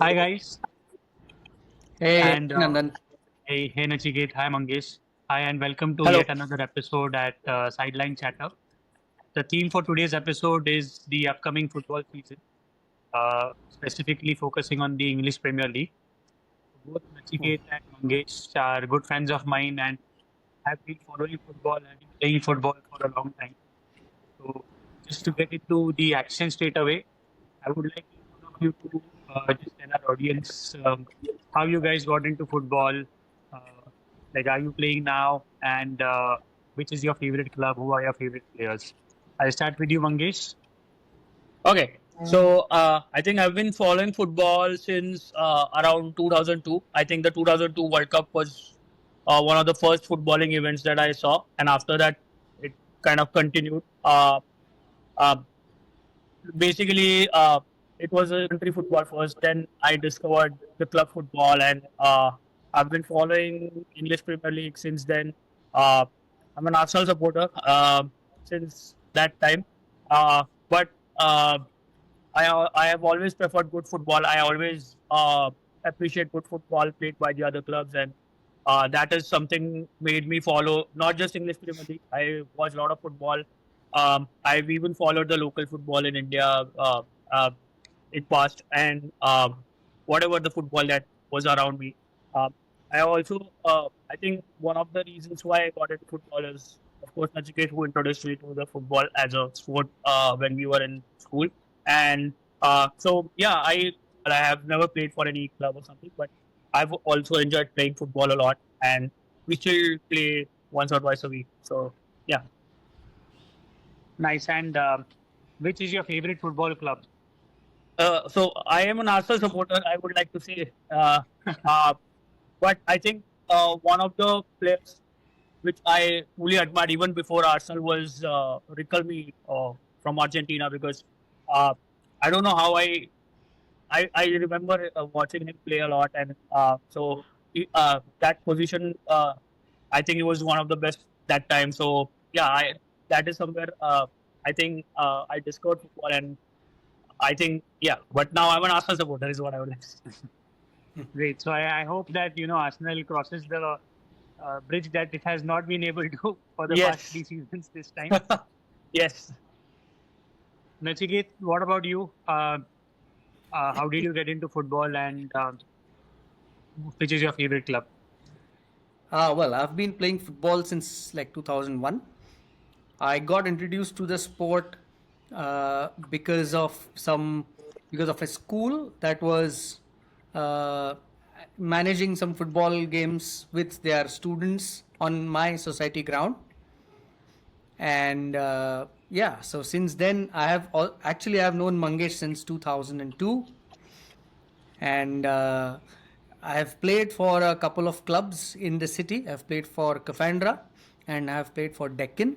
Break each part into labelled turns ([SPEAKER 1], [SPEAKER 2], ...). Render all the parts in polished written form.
[SPEAKER 1] Hi guys,
[SPEAKER 2] Hey,
[SPEAKER 1] and
[SPEAKER 2] Nandan.
[SPEAKER 1] hey Nachiket, hi Mangesh, hi and welcome to
[SPEAKER 2] Hello.
[SPEAKER 1] yet another episode at Sideline Chatter. The theme for today's episode is the upcoming football season, specifically focusing on the English Premier League. Both Nachiket and Mangesh are good friends of mine and have been following football and been playing football for a long time. So, just to get into the action straight away, I would like each one of you to just tell our audience how you guys got into football. Uh, like, are you playing now? And which is your favorite club? Who are your favorite players? I'll start with you, Mangesh.
[SPEAKER 2] Okay. I think I've been following football since around 2002. I think the 2002 World Cup was one of the first footballing events that I saw, and after that, it kind of continued. Uh, basically, it was a country football first. Then I discovered the club football, and I've been following English Premier League since then. Uh, I'm an Arsenal supporter since that time, but I have always preferred good football. I always appreciate good football played by the other clubs, and that is something made me follow not just English Premier League. I watch a lot of football. I've even followed the local football in India uh, in past, and whatever the football that was around me. Um, I also I think one of the reasons why I got into football is, of course, Nachiket, who introduced me to the football as a sport when we were in school. And I have never played for any club or something, but I've also enjoyed playing football a lot, and we still play once or twice a week. So yeah.
[SPEAKER 1] Nice. And which is your favorite football club?
[SPEAKER 2] So I am an Arsenal supporter. I would like to say, uh, but I think one of the players which I truly admired even before Arsenal was Riquelme from Argentina, because uh, I don't know how I remember watching him play a lot, and that position, I think he was one of the best that time. So yeah, that is somewhere I think I discovered football, and I think yeah. But now I'm an Arsenal supporter, is what I would like to say.
[SPEAKER 1] Great. So I hope that Arsenal crosses the bridge that it has not been able to for the past three
[SPEAKER 2] Yes,
[SPEAKER 1] seasons this time.
[SPEAKER 2] yes.
[SPEAKER 1] Nachiket, what about you? How did you get into football and which is your favorite club?
[SPEAKER 3] Well, I've been playing football since like 2001. I got introduced to the sport because of a school that was uh, managing some football games with their students on my society ground. And yeah, so since then I have known Mangesh since 2002, and I have played for a couple of clubs in the city. I've played for Kafandra and I've played for Deccan.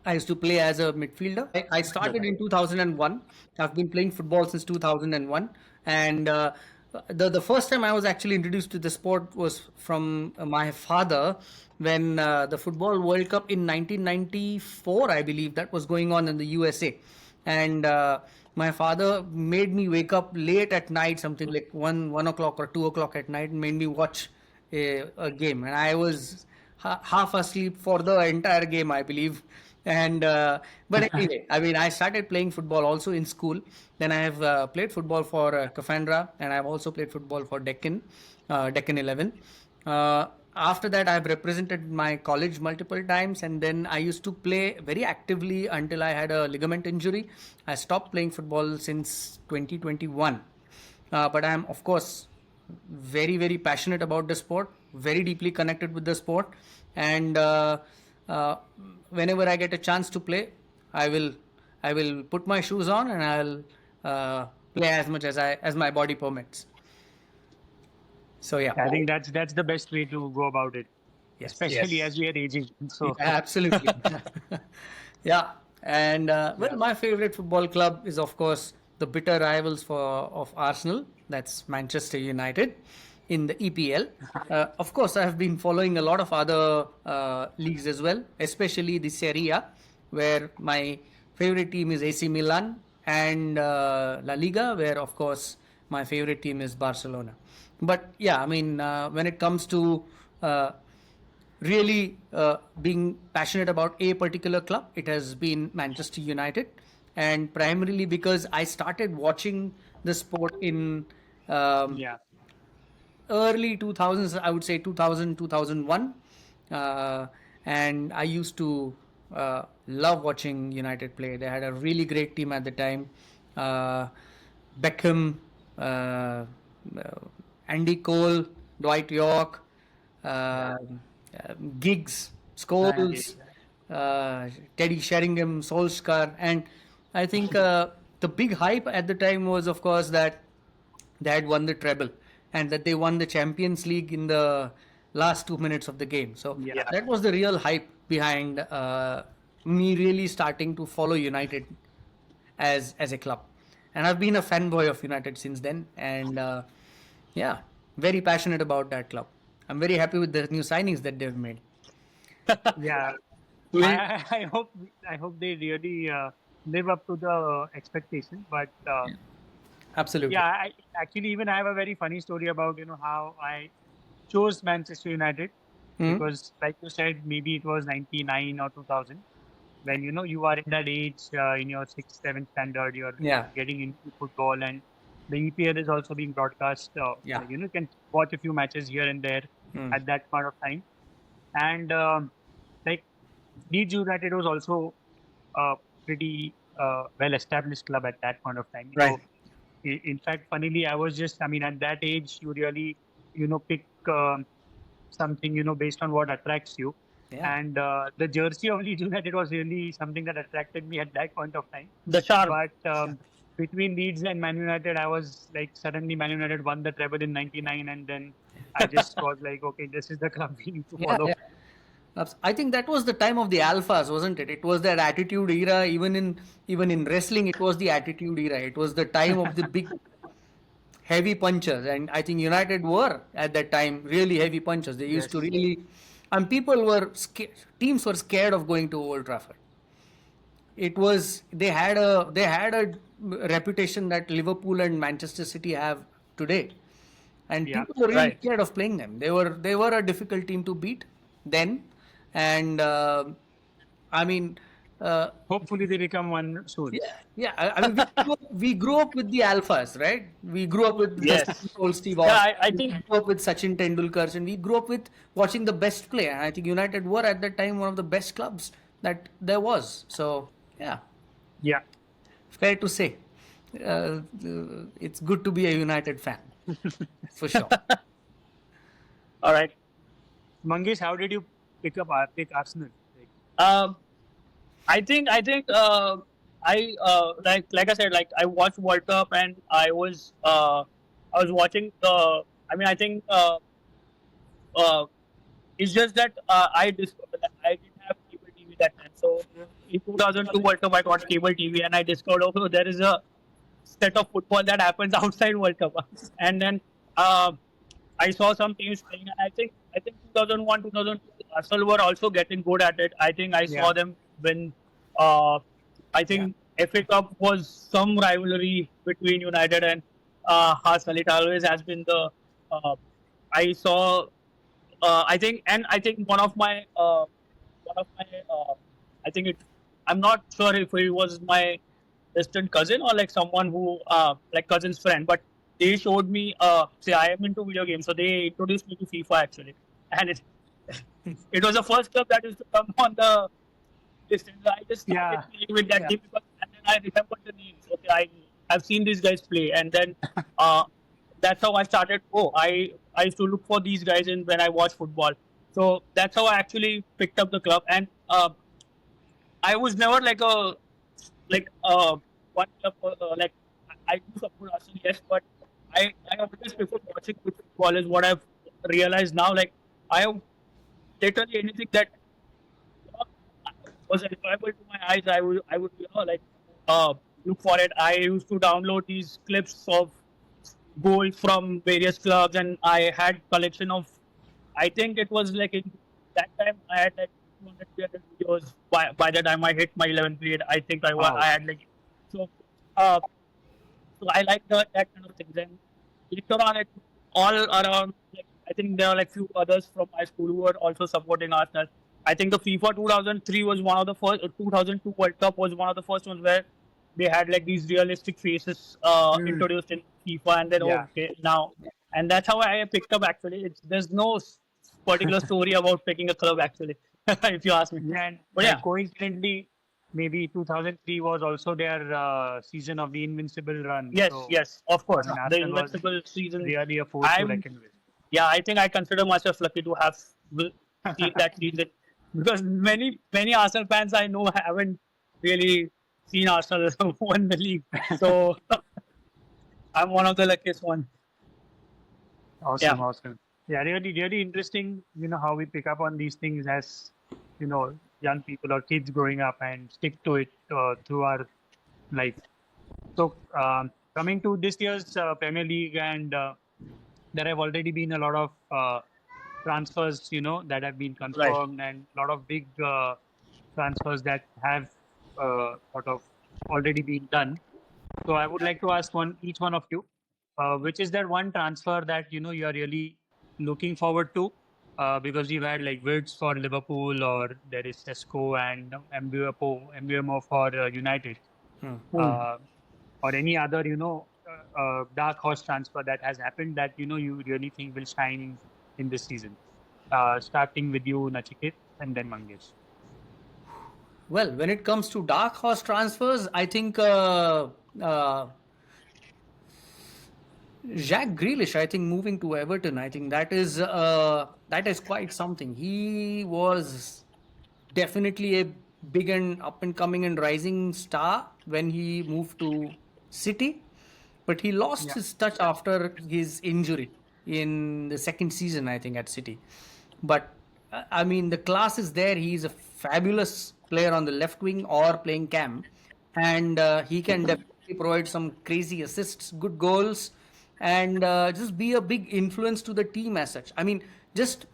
[SPEAKER 3] I used to play as a midfielder. I started in 2001. I've been playing football since 2001. And the first time I was actually introduced to the sport was from my father when the Football World Cup in 1994, I believe, that was going on in the USA. And my father made me wake up late at night, something like 1 o'clock or 2 o'clock at night, and made me watch a game. And I was half asleep for the entire game, I believe. And but anyway, I mean, I started playing football also in school. Then I have played football for Kafandra, and I've also played football for Deccan 11. After that, I've represented my college multiple times, and then I used to play very actively until I had a ligament injury. I stopped playing football since 2021. But I'm, of course, very, very passionate about the sport, very deeply connected with the sport, and uh, whenever I get a chance to play, I will, I will put my shoes on and I'll play as much as my body permits. So yeah,
[SPEAKER 1] I think that's the best way to go about it,
[SPEAKER 3] yes,
[SPEAKER 1] especially as
[SPEAKER 2] Yes.
[SPEAKER 1] we are aging.
[SPEAKER 3] yeah,
[SPEAKER 1] So
[SPEAKER 3] absolutely. Yeah, and well,
[SPEAKER 1] yeah,
[SPEAKER 3] my favorite football club is, of course, the bitter rivals of Arsenal. That's Manchester United in the EPL. Of course, I have been following a lot of other leagues as well, especially the Serie A, where my favorite team is AC Milan, and La Liga, where, of course, my favorite team is Barcelona. But yeah, I mean, when it comes to really being passionate about a particular club, it has been Manchester United, and primarily because I started watching the sport in um,
[SPEAKER 1] Yeah.
[SPEAKER 3] early 2000s, I would say 2000, 2001. uh, and I used to love watching United play. They had a really great team at the time. uh, Beckham, uh, Andy Cole, Dwight York, uh, Giggs,
[SPEAKER 1] Ryan Giggs.
[SPEAKER 3] Scholes, uh, Teddy Sheringham, Solskjaer, and I think the big hype at the time was, of course, that they had won the treble and that they won the Champions League in the last 2 minutes of the game. So
[SPEAKER 1] Yeah.
[SPEAKER 3] that was the real hype behind me really starting to follow United as a club, and I've been a fanboy of United since then. And yeah, very passionate about that club. I'm very happy with the new signings that they've made.
[SPEAKER 1] Yeah.
[SPEAKER 2] We,
[SPEAKER 1] I hope they really live up to the expectation. But
[SPEAKER 3] Absolutely.
[SPEAKER 1] yeah, I actually even I have a very funny story about how I chose Manchester United,
[SPEAKER 3] Hmm.
[SPEAKER 1] because like you said, maybe it was 99 or 2000, when you are in that age, in your sixth, seventh standard, you're
[SPEAKER 3] Yeah.
[SPEAKER 1] getting into football, and the EPL is also being broadcast.
[SPEAKER 3] Yeah.
[SPEAKER 1] Like, you can watch a few matches here and there
[SPEAKER 3] Hmm.
[SPEAKER 1] at that point of time. And like Leeds United was also a pretty well established club at that point of time.
[SPEAKER 3] Right.
[SPEAKER 1] In fact, funnily, I mean, at that age, you really, pick something, based on what attracts you.
[SPEAKER 3] Yeah.
[SPEAKER 1] And the jersey of Leeds United was really something that attracted me at that point of time.
[SPEAKER 2] the charm.
[SPEAKER 1] But between Leeds and Man United, I was like, suddenly Man United won the treble in '99, and then I just was like, okay, this is the club we need to
[SPEAKER 3] Yeah.
[SPEAKER 1] follow.
[SPEAKER 3] Yeah. I think that was the time of the alphas, wasn't it? It was that attitude era. Even in wrestling, it was the attitude era. It was the time of the big heavy punchers, and I think United were at that time really heavy punchers. They used to
[SPEAKER 1] Yes.
[SPEAKER 3] really, and people were scared. Teams were scared of going to Old Trafford. It was they had a reputation that Liverpool and Manchester City have today, and
[SPEAKER 1] Yeah.
[SPEAKER 3] people were really
[SPEAKER 2] Right.
[SPEAKER 3] scared of playing them. They were a difficult team to beat then, and I mean.
[SPEAKER 1] Hopefully, they become one soon.
[SPEAKER 3] Yeah, yeah. I mean, we grew up with the alphas, right? We grew up with the
[SPEAKER 2] Yes.
[SPEAKER 3] Stone Cold Steve
[SPEAKER 2] Yeah,
[SPEAKER 3] Austin.
[SPEAKER 2] I
[SPEAKER 3] We
[SPEAKER 2] think
[SPEAKER 3] grew up with Sachin Tendulkar, and we grew up with watching the best play. And I think United were at that time one of the best clubs that there was. So yeah,
[SPEAKER 1] Yeah.
[SPEAKER 3] fair to say, it's good to be a United fan for sure.
[SPEAKER 2] all right.
[SPEAKER 1] Mangesh, how did you pick Arsenal? Like,
[SPEAKER 2] Um, I think like I said, like I watched World Cup and I was watching the. I mean, I think uh, it's just that I discovered that I didn't have cable TV that time. So in 2002 World Cup, I got cable TV and I discovered, oh, there is a set of football that happens outside World Cup. And then uh, I saw some teams playing. I think 2001, 2002, Arsenal were also getting good at it. I think I
[SPEAKER 1] yeah.
[SPEAKER 2] saw them win. Uh, I
[SPEAKER 3] Yeah,
[SPEAKER 2] think FA Cup was some rivalry between United and Arsenal. It always has been the. Uh, I saw. I think one of my. I think it. I'm not sure if he was my distant cousin or like someone who like cousin's friend, but they showed me say I am into video games, so they introduced me to FIFA actually. And it was the first club that used to come on the list, and I just started
[SPEAKER 1] Yeah.
[SPEAKER 2] playing with that
[SPEAKER 3] yeah,
[SPEAKER 2] team because, and then I remembered the names. Okay, I've seen these guys play, and then uh, that's how I started. Oh, I used to look for these guys in when I watch football. So that's how I actually picked up the club. And I was never like a like one club like I do support Arsenal, yes, but I always prefer watching good football is what I've realized now. Like I have literally anything that uh, was enjoyable to my eyes, I would like look for it. I used to download these clips of goals from various clubs, and I had collection of. I think it was like in that time I had like 200, 300 videos. By the time I hit my 11th grade, I think I
[SPEAKER 1] Wow.
[SPEAKER 2] had like so. Uh, So I like that kind of things. And later on, all around, like, I think there are like few others from my school who were also supporting Arsenal. I think the FIFA 2003 was one of the first. 2002 World Cup was one of the first ones where they had like these realistic faces
[SPEAKER 3] Mm.
[SPEAKER 2] introduced in FIFA, and then
[SPEAKER 1] Yeah.
[SPEAKER 2] okay now, and that's how I picked up. Actually, there's no particular story about picking a club actually, if you ask me.
[SPEAKER 1] Yeah, and
[SPEAKER 2] But yeah,
[SPEAKER 1] coincidentally, maybe 2003 was also their season of the invincible run.
[SPEAKER 2] yes,
[SPEAKER 1] So,
[SPEAKER 2] yes, of
[SPEAKER 1] I
[SPEAKER 2] course,
[SPEAKER 1] mean,
[SPEAKER 2] the
[SPEAKER 1] Arsenal was
[SPEAKER 2] invincible season.
[SPEAKER 1] really a force to
[SPEAKER 2] I'm
[SPEAKER 1] reckon with.
[SPEAKER 2] Yeah, I think I consider myself lucky to have seen that season because many Arsenal fans I know haven't really seen Arsenal win the league. So I'm one of the luckiest ones. Yeah,
[SPEAKER 1] Awesome, awesome. Yeah, really interesting. How we pick up on these things as young people or kids growing up and stick to it through our life. So, coming to this year's Premier League, and there have already been a lot of transfers, that have been
[SPEAKER 2] right.
[SPEAKER 1] confirmed, and a lot of big transfers that have sort of already been done. So I would like to ask each one of you, which is that one transfer that you are really looking forward to, because you've had like Wirtz for Liverpool, or there is Sesko and Mbuemo for United,
[SPEAKER 3] Hmm.
[SPEAKER 2] Hmm.
[SPEAKER 1] uh, or any other dark horse transfer that has happened that you really think will shine in this season. Starting with you, Nachiket, and then Mangesh.
[SPEAKER 3] Well, when it comes to dark horse transfers, I think Jack Grealish, I think moving to Everton, I think that is quite something. He was definitely a big and up and coming and rising star when he moved to City, but he lost
[SPEAKER 1] Yeah.
[SPEAKER 3] his touch after his injury in the second season, I think, at City. But I mean, the class is there. He's a fabulous player on the left wing or playing cam, and he can definitely provide some crazy assists, good goals, and just be a big influence to the team as such. I mean, just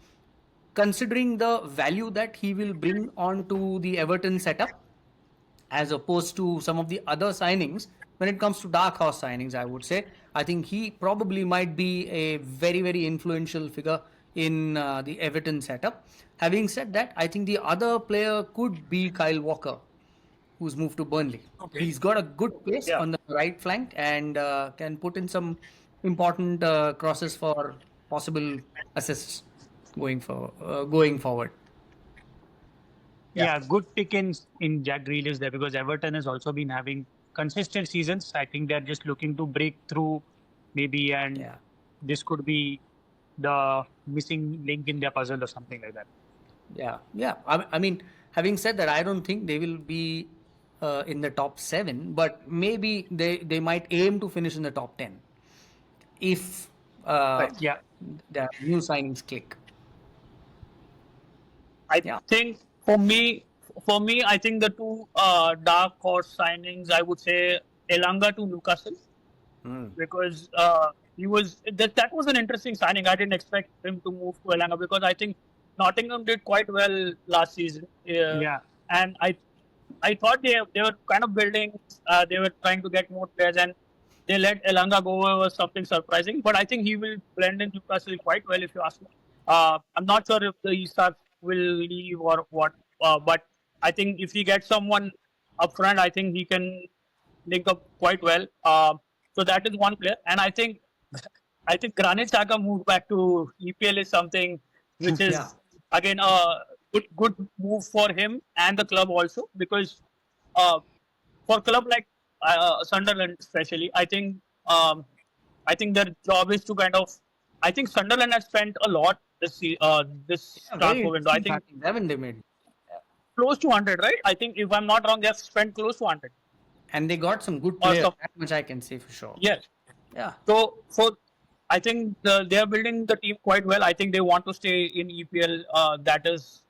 [SPEAKER 3] considering the value that he will bring onto the Everton setup, as opposed to some of the other signings. When it comes to dark horse signings, I would say I think he probably might be a very influential figure in the Everton setup. Having said that, I think the other player could be Kyle Walker, who's moved to Burnley.
[SPEAKER 1] Okay.
[SPEAKER 3] He's got a good pace
[SPEAKER 2] Yeah,
[SPEAKER 3] on the right flank and can put in some important crosses for possible assists going forward.
[SPEAKER 2] yeah,
[SPEAKER 1] Yeah, good pick in Jack Grealish there, because Everton has also been having consistent seasons. I think they're just looking to break through, maybe, and
[SPEAKER 3] Yeah.
[SPEAKER 1] this could be the missing link in their puzzle or something like that.
[SPEAKER 3] Yeah. I mean, having said that, I don't think they will be in the top seven, but maybe they might aim to finish in the top 10 if uh,
[SPEAKER 2] right.
[SPEAKER 1] Yeah,
[SPEAKER 3] the new signings click.
[SPEAKER 2] I
[SPEAKER 3] Yeah.
[SPEAKER 2] think for me, I think the two dark horse signings, I would say Elanga to Newcastle,
[SPEAKER 3] Mm.
[SPEAKER 2] because that was an interesting signing. I didn't expect him to move to Elanga because I think Nottingham did quite well last season,
[SPEAKER 1] yeah,
[SPEAKER 2] and I thought they were kind of building. They were trying to get more players, and they let Elanga go was something surprising. But I think he will blend in Newcastle quite well, if you ask me. I'm not sure if the East will leave or what, but I think if he gets someone up front, I think he can link up quite well. So that is one player, and I think Granit Xhaka moved back to EPL is something which
[SPEAKER 3] Yeah.
[SPEAKER 2] is again a good move for him and the club also, because uh, for club like Sunderland especially, I think their job is to kind of, I think Sunderland has spent a lot this
[SPEAKER 3] Yeah, very
[SPEAKER 2] transfer window. I
[SPEAKER 3] interesting
[SPEAKER 2] think
[SPEAKER 3] signings, haven't they made?
[SPEAKER 2] close to 100, right? I think if I'm not wrong, they have spent close to 100
[SPEAKER 3] And they got some good
[SPEAKER 2] or
[SPEAKER 3] players.
[SPEAKER 2] some.
[SPEAKER 3] That much I can say for sure.
[SPEAKER 2] Yes.
[SPEAKER 3] Yeah.
[SPEAKER 2] So I think they are building the team quite well. I think they want to stay in EPL. That is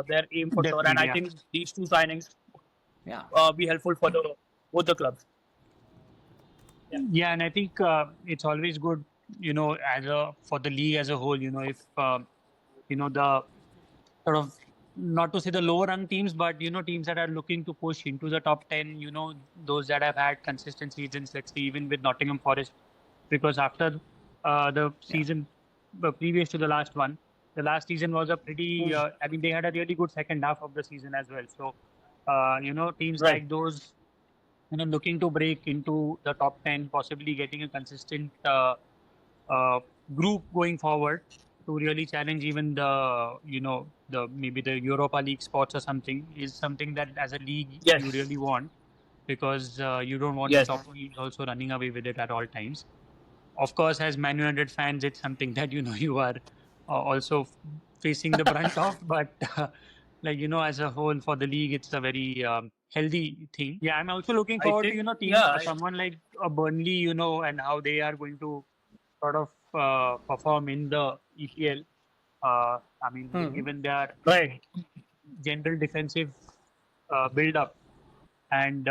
[SPEAKER 2] their aim for sure. And
[SPEAKER 1] definitely.
[SPEAKER 2] I
[SPEAKER 1] Yeah,
[SPEAKER 2] think these two signings
[SPEAKER 3] Yeah.
[SPEAKER 2] be helpful for both the clubs. Yeah.
[SPEAKER 1] yeah, and I think it's always good, as a for the league as a whole. If the sort of not to say the lower rung teams, but teams that are looking to push into the top 10. Those that have had consistent seasons. Let's say even with Nottingham Forest, because after the
[SPEAKER 3] Yeah.
[SPEAKER 1] season previous to the last one, the last season was a pretty. I mean, they had a really good second half of the season as well. So, teams
[SPEAKER 2] Right.
[SPEAKER 1] like those, looking to break into the top 10, possibly getting a consistent uh, group going forward to really challenge even the maybe the Europa League spots or something is something that as a league you
[SPEAKER 2] Yes.
[SPEAKER 1] really want, because you don't want the
[SPEAKER 2] Yes.
[SPEAKER 1] top teams also running away with it at all times. Of course, as Man United fans, it's something that you are also facing the brunt of, but as a whole for the league, it's a very healthy thing. Yeah, I'm also looking
[SPEAKER 2] I
[SPEAKER 1] forward to
[SPEAKER 2] think.
[SPEAKER 1] team
[SPEAKER 2] Yeah.
[SPEAKER 1] someone like Burnley, and how they are going to sort of perform in the EPL. I mean,
[SPEAKER 3] Hmm.
[SPEAKER 1] given their
[SPEAKER 2] Right.
[SPEAKER 1] general defensive build up, and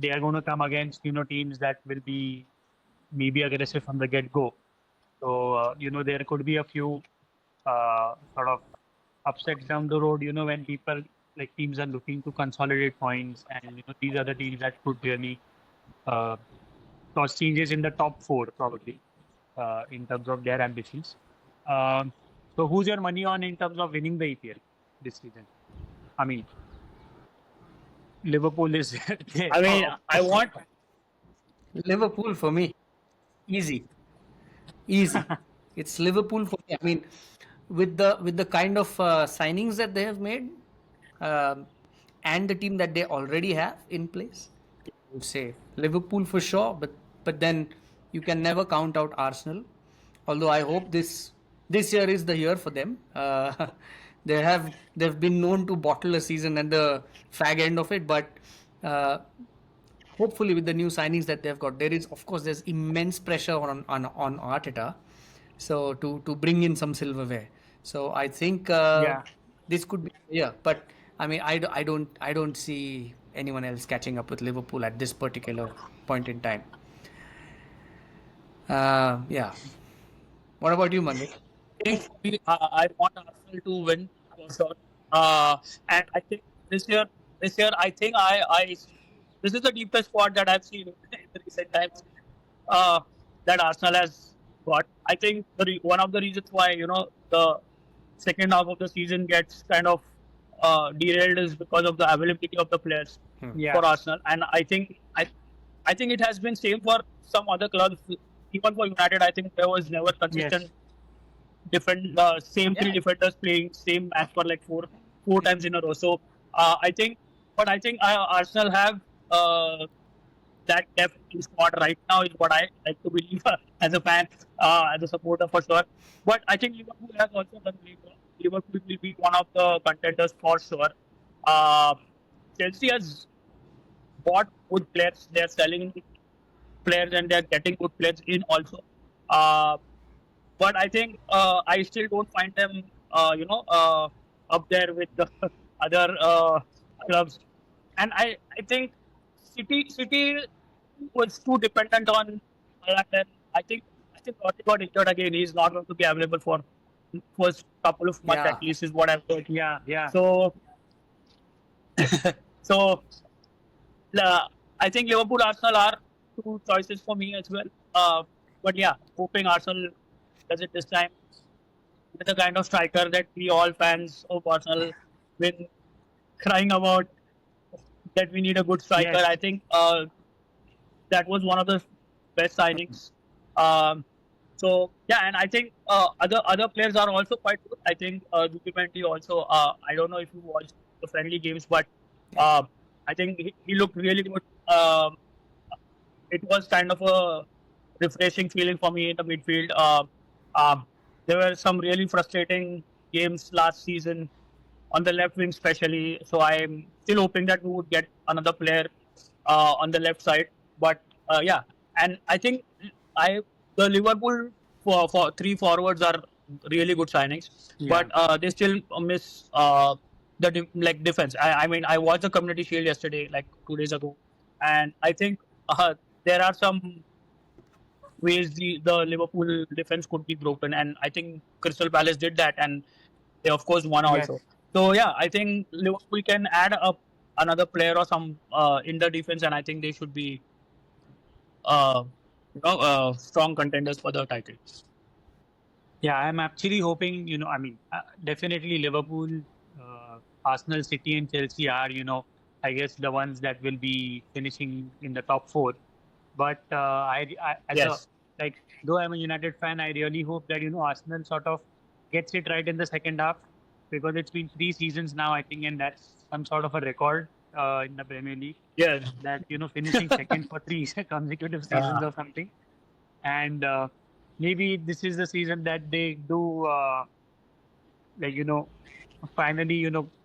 [SPEAKER 1] they are going to come against teams that will be maybe aggressive from the get go. So there could be a few sort of upsets down the road. When people like teams are looking to consolidate points, and these are the teams that could really uh, cause changes in the top four probably in terms of their ambitions. Um, so who's your money on in terms of winning the EPL this season? I mean, Liverpool is there.
[SPEAKER 2] I mean, I want.
[SPEAKER 3] Liverpool for me, easy, easy. It's Liverpool for me. I mean, with the kind of signings that they have made, um, and the team that they already have in place, I would say Liverpool for sure. But then you can never count out Arsenal. Although I hope this year is the year for them. They've been known to bottle a season at the fag end of it, but uh, hopefully with the new signings that they've got, there's immense pressure on Arteta, so to bring in some silverware. So I think
[SPEAKER 1] Yeah.
[SPEAKER 3] this could be, yeah. But I mean, I don't see anyone else catching up with Liverpool at this particular point in time. Yeah. What about you, Mangesh?
[SPEAKER 2] I want Arsenal to win for sure. Uh, and I think this year, I think this is the deepest squad that I've seen in the recent times. Uh, that Arsenal has got. I think one of the reasons why the second half of the season gets kind of derailed is because of the availability of the players
[SPEAKER 1] Yeah.
[SPEAKER 2] for Arsenal, and I think it has been same for some other clubs. Even for United, I think there was never
[SPEAKER 1] Yes.
[SPEAKER 2] consistent different same three
[SPEAKER 3] Yeah.
[SPEAKER 2] defenders playing same match for like four times in a row. So I think, but I think Arsenal have that depth in squad right now is what I like to believe as a fan, as a supporter for sure. But I think Liverpool has also done really well. Liverpool will be one of the contenders for sure. Uh, Chelsea has bought good players. They're selling players and they're getting good players in also. Uh, but I think I still don't find them, up there with the other clubs. And I think City was too dependent on Haaland, and I think Totti got injured again. He's not going to be available for first couple of months at
[SPEAKER 3] Yeah.
[SPEAKER 2] least, is what I've heard.
[SPEAKER 1] Yeah. Yeah.
[SPEAKER 2] So so I think Liverpool, Arsenal are two choices for me as well. But yeah, hoping Arsenal does it this time with the kind of striker that we all fans of Arsenal been crying about, that we need a good striker.
[SPEAKER 1] Yes.
[SPEAKER 2] I think that was one of the best signings. Um, so yeah, and I think other players are also quite good. I think Zubimendi also. I don't know if you watched the friendly games, but
[SPEAKER 3] Yeah.
[SPEAKER 2] uh, I think he looked really good. It was kind of a refreshing feeling for me in the midfield. Um, there were some really frustrating games last season on the left wing, especially. So I'm still hoping that we would get another player on the left side. But yeah, and I think I the Liverpool for three forwards are really good signings,
[SPEAKER 1] Yeah.
[SPEAKER 2] but they still miss the like defense. I mean, I watched the Community Shield yesterday, like 2 days ago, and I think there are some ways the Liverpool defense could be broken, and I think Crystal Palace did that, and they of course won
[SPEAKER 1] Yes.
[SPEAKER 2] also. So yeah, I think Liverpool can add up another player or some in the defense, and I think they should be strong contenders for the titles.
[SPEAKER 1] Yeah, I'm actually hoping, definitely Liverpool, Arsenal, City, and Chelsea are, I guess the ones that will be finishing in the top four. But as a
[SPEAKER 2] Yes.
[SPEAKER 1] like, though I'm a United fan, I really hope that Arsenal sort of gets it right in the second half, because it's been 3 seasons now, I think, and that's some sort of a record in the Premier League,
[SPEAKER 2] Yes.
[SPEAKER 1] that finishing second for three consecutive seasons or something. And maybe this is the season that they do, like finally,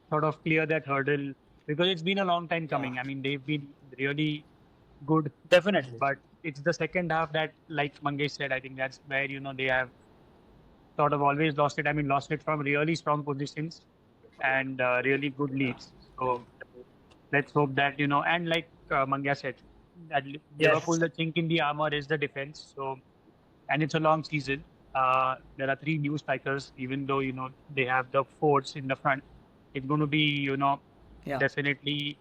[SPEAKER 1] sort of clear that hurdle, because it's been a long time
[SPEAKER 3] Yeah.
[SPEAKER 1] coming. I mean, they've been really good,
[SPEAKER 2] Definitely.
[SPEAKER 1] but it's the second half that, like Mangesh said, I think that's where they have sort of always lost it. I mean, lost it from really strong positions and really good leads. So let's hope that and like Manga said, that Liverpool,
[SPEAKER 2] Yes.
[SPEAKER 1] the chink in the armor is the defense. So, and it's a long season. There are three new strikers, even though they have the force in the front. It's going to be
[SPEAKER 3] Yeah.
[SPEAKER 1] definitely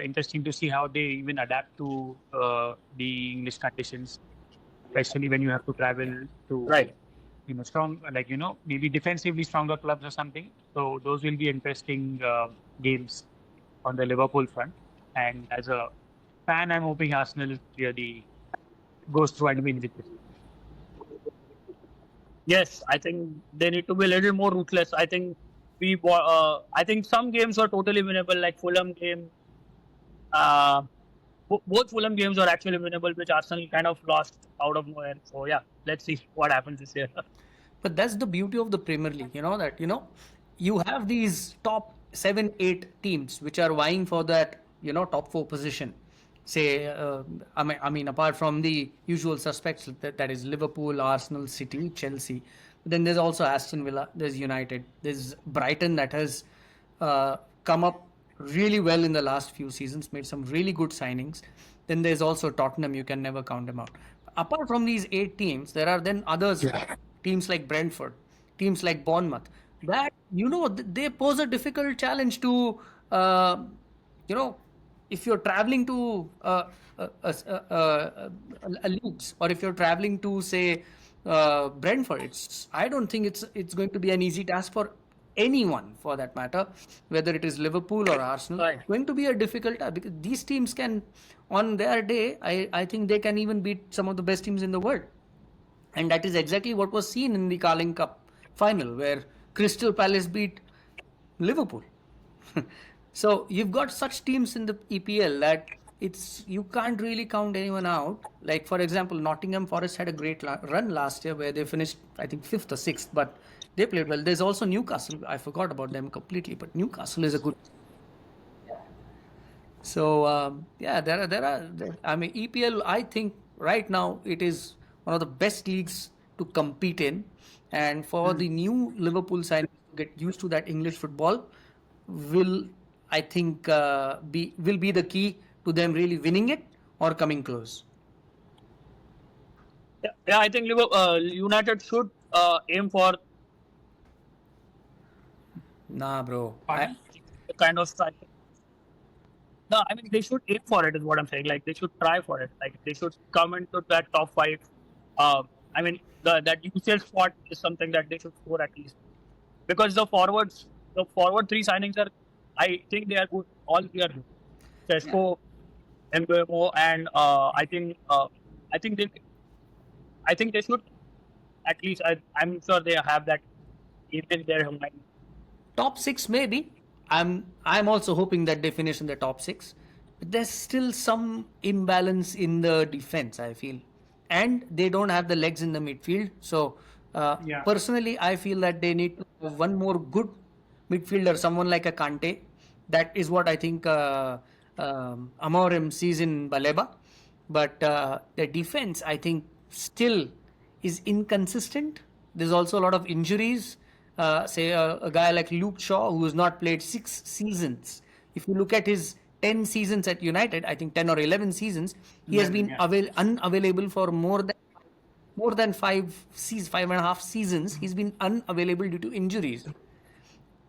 [SPEAKER 1] interesting to see how they even adapt to the English conditions, especially when you have to travel to
[SPEAKER 2] Right.
[SPEAKER 1] strong, like maybe defensively stronger clubs or something. So those will be interesting games on the Liverpool front. And as a fan, I'm hoping Arsenal really goes through and wins it.
[SPEAKER 2] Yes, I think they need to be a little more ruthless. I think I think some games are totally winnable, like Fulham game. Uh, both Fulham games are actually winnable, which Arsenal kind of lost out of nowhere. So yeah, let's see what happens this year.
[SPEAKER 3] But that's the beauty of the Premier League, that you have these top 7, 8 teams which are vying for that top 4 position. Say, I mean, apart from the usual suspects, that is Liverpool, Arsenal, City, Chelsea. Then there's also Aston Villa, there's United, there's Brighton that has come up really well in the last few seasons, made some really good signings. Then there's also Tottenham, you can never count them out. Apart from these 8 teams, there are then others, teams like Brentford, teams like Bournemouth, that they pose a difficult challenge to, you know, if you're traveling to a Leeds, or if you're traveling to, say, Brentford. I don't think it's going to be an easy task for anyone, for that matter, whether it is Liverpool or Arsenal.
[SPEAKER 2] Right.
[SPEAKER 3] Going to be a difficult task, because these teams can, on their day, I think they can even beat some of the best teams in the world. And that is exactly what was seen in the Carling Cup final, where Crystal Palace beat Liverpool. So you've got such teams in the EPL that you can't really count anyone out. Like, for example, Nottingham Forest had a great run last year where they finished, I think, fifth or sixth, but they played well. There's also Newcastle. I forgot about them completely, but Newcastle is a good. So yeah, I mean, EPL. I think right now it is one of the best leagues to compete in, and for the new Liverpool side to get used to that English football, will I think be the key to them really winning it or coming close.
[SPEAKER 2] Yeah, I think United should aim for
[SPEAKER 3] Nah, bro.
[SPEAKER 1] Pardon?
[SPEAKER 2] the kind of strike. No, I mean they should aim for it. Is what I'm saying. Like they should try for it. Like they should come into that top five. I mean that UCL spot is something that they should score at least, because the forward three signings are, I think they are good. All three are good. Sesko, Mbemo, and I think they should at least. I'm sure they have that in their mind.
[SPEAKER 3] Top 6 maybe. I'm also hoping that they finish in the top 6. But there's still some imbalance in the defense, I feel. And they don't have the legs in the midfield. So
[SPEAKER 1] Yeah.
[SPEAKER 3] personally, I feel that they need to have one more good midfielder, someone like a Kante. That is what I think Amorim sees in Baleba. But the defense, I think, still is inconsistent. There's also a lot of injuries. Say a guy like Luke Shaw, who has not played 6 seasons. If you look at his 10 seasons at United, I think 10 or 11 seasons, he has been unavailable for more than 5.5 seasons. He's been unavailable due to injuries.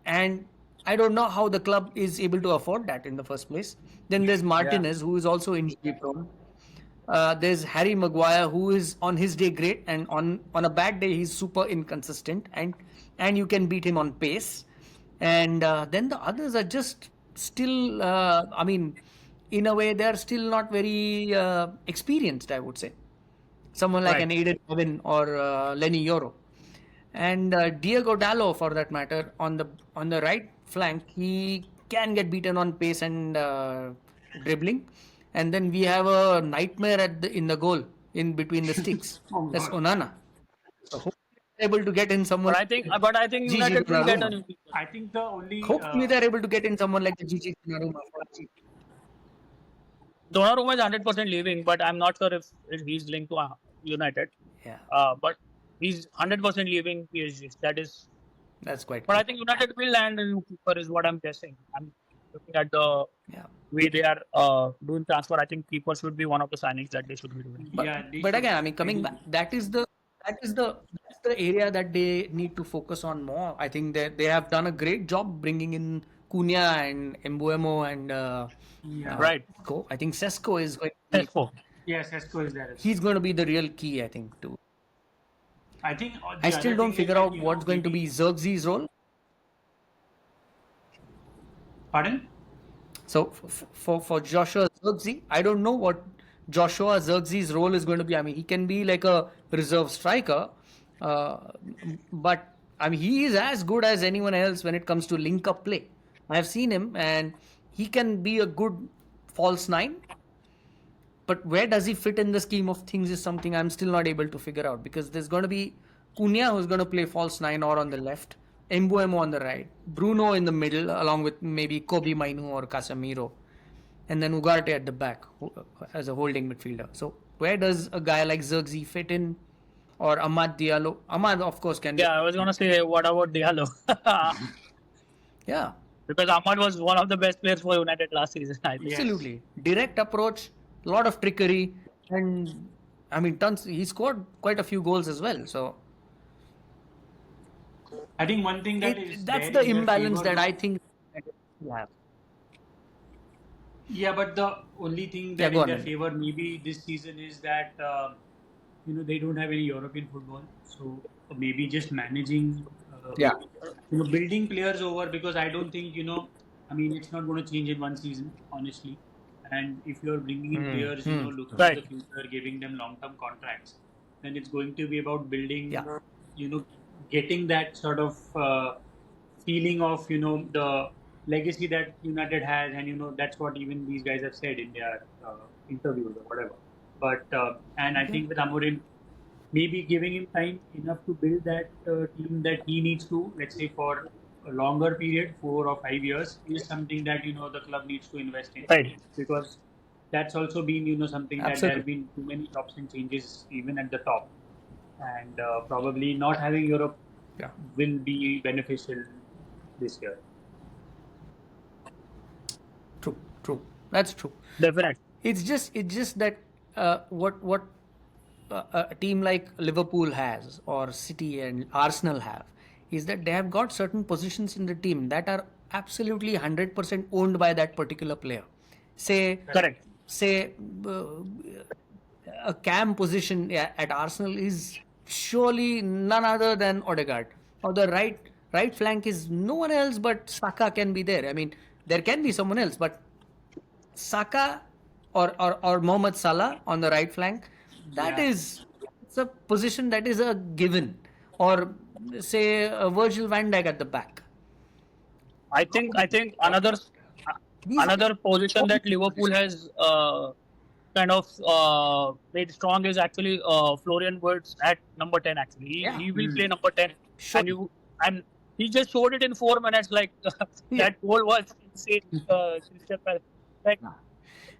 [SPEAKER 3] And I don't know how the club is able to afford that in the first place. Then there's
[SPEAKER 2] Yeah.
[SPEAKER 3] Martinez, who is also injury prone. There's Harry Maguire, who is on his day great, and on a bad day he's super inconsistent, and you can beat him on pace. And then the others are just still, I mean, in a way they're still not very experienced, I would say. Someone like
[SPEAKER 2] Right.
[SPEAKER 3] an Aiden Irvin or Lenny Yoro. And Diego Dallo, for that matter, on the right flank, he can get beaten on pace and dribbling. And then we have a nightmare in the goal in between the sticks.
[SPEAKER 1] Oh
[SPEAKER 3] That's
[SPEAKER 1] God.
[SPEAKER 3] Onana. So hopefully they're able to get in someone like
[SPEAKER 2] But I think
[SPEAKER 3] Gigi
[SPEAKER 2] United will get a
[SPEAKER 3] Donnarumma.
[SPEAKER 2] new keeper.
[SPEAKER 1] I think the only
[SPEAKER 3] Hopefully they're able to get in someone like the Gigi Donnarumma for cheap.
[SPEAKER 2] Donnarumma is 100% leaving, but I'm not sure if he's linked to United.
[SPEAKER 3] Yeah,
[SPEAKER 2] But he's 100% leaving PSG. That is,
[SPEAKER 3] that's quite
[SPEAKER 2] but I
[SPEAKER 3] clear.
[SPEAKER 2] think United will land a new keeper is what I'm guessing. I'm looking at the
[SPEAKER 3] Yeah.
[SPEAKER 2] way they are doing transfer. I think keeper should be one of the signings that they should be doing.
[SPEAKER 1] yeah, they
[SPEAKER 3] But
[SPEAKER 1] should.
[SPEAKER 3] again, I mean,
[SPEAKER 1] I
[SPEAKER 3] coming back,
[SPEAKER 1] do.
[SPEAKER 3] that's the area that they need to focus on more. I think they have done a great job bringing in Cunha and Embuemo and
[SPEAKER 1] Yeah.
[SPEAKER 2] Right.
[SPEAKER 3] Sesko. I think Sesko is going to be,
[SPEAKER 2] Tesco.
[SPEAKER 1] Yes, Esco is there.
[SPEAKER 3] he's going to be the real key. I think too.
[SPEAKER 1] I think
[SPEAKER 3] I
[SPEAKER 1] the
[SPEAKER 3] still
[SPEAKER 1] other
[SPEAKER 3] don't
[SPEAKER 1] thing is
[SPEAKER 3] figure
[SPEAKER 1] that
[SPEAKER 3] out what's going to be Xerxes' role.
[SPEAKER 1] Pardon?
[SPEAKER 3] So for Joshua Xerxes, I don't know what Joshua Xerxes' role is going to be. I mean, he can be like a reserve striker, uh, but I mean, he is as good as anyone else when it comes to link up play. I have seen him, and he can be a good false nine. But where does he fit in the scheme of things is something I'm still not able to figure out, because there's going to be Cunha who's going to play false nine or on the left, Embuemo on the right, Bruno in the middle, along with maybe Kobe Mainu or Casemiro, and then Ugarte at the back as a holding midfielder. So where does a guy like Zirkzee fit in, or Ahmad Diallo? Ahmad, of course, can be.
[SPEAKER 2] Yeah, I was gonna say what about Diallo?
[SPEAKER 3] Yeah,
[SPEAKER 2] Because Ahmad was one of the best players for United last season, I think.
[SPEAKER 1] Yes.
[SPEAKER 3] absolutely. Direct approach, a lot of trickery, and I mean, tons. He scored quite a few goals as well. So
[SPEAKER 1] I think one thing that is
[SPEAKER 3] that's
[SPEAKER 1] there
[SPEAKER 3] the
[SPEAKER 1] in their
[SPEAKER 3] imbalance
[SPEAKER 1] favor.
[SPEAKER 3] that I think. Yeah,
[SPEAKER 1] Yeah, but the only thing
[SPEAKER 3] yeah.
[SPEAKER 1] that
[SPEAKER 3] Go
[SPEAKER 1] in
[SPEAKER 3] on.
[SPEAKER 1] their
[SPEAKER 3] Andy.
[SPEAKER 1] favor maybe this season is that they don't have any European football, so maybe just managing,
[SPEAKER 3] Yeah,
[SPEAKER 1] building players over, because I don't think I mean it's not going to change in one season, honestly. And if you're bringing in players, looking to
[SPEAKER 2] Right.
[SPEAKER 1] the future, giving them long-term contracts, then it's going to be about building,
[SPEAKER 3] yeah.
[SPEAKER 1] getting that sort of feeling of the legacy that United has, and that's what even these guys have said in their interviews or whatever. But and I think with Amorim, maybe giving him time enough to build that team that he needs to, let's say for a longer period, 4 or 5 years, is something that the club needs to invest in,
[SPEAKER 2] Right.
[SPEAKER 1] because that's also been something that there have
[SPEAKER 3] Absolutely.
[SPEAKER 1] been too many chops and changes even at the top, and probably not having Europe
[SPEAKER 3] Yeah.
[SPEAKER 1] will be beneficial this year.
[SPEAKER 3] True. True. That's true.
[SPEAKER 2] Definitely.
[SPEAKER 3] It's just that what a team like Liverpool has, or City and Arsenal have, is that they have got certain positions in the team that are absolutely 100% owned by that particular player. Say,
[SPEAKER 2] Correct.
[SPEAKER 3] say uh, a cam position at Arsenal is surely none other than Odegaard. Or the right flank is no one else but Saka can be there. I mean, there can be someone else, but Saka or Mohamed Salah on the right flank, that
[SPEAKER 1] Yeah.
[SPEAKER 3] is, it's a position that is a given. Or say Virgil van Dijk at the back.
[SPEAKER 2] I think another
[SPEAKER 3] These are
[SPEAKER 2] another position that Liverpool has kind of made strong is actually Florian Wirtz at number 10. Actually,
[SPEAKER 3] Yeah.
[SPEAKER 2] he will play number 10,
[SPEAKER 3] Sure.
[SPEAKER 2] and he just showed it in 4 minutes. Like
[SPEAKER 3] Yeah.
[SPEAKER 2] that goal was insane. Crystal Palace. Like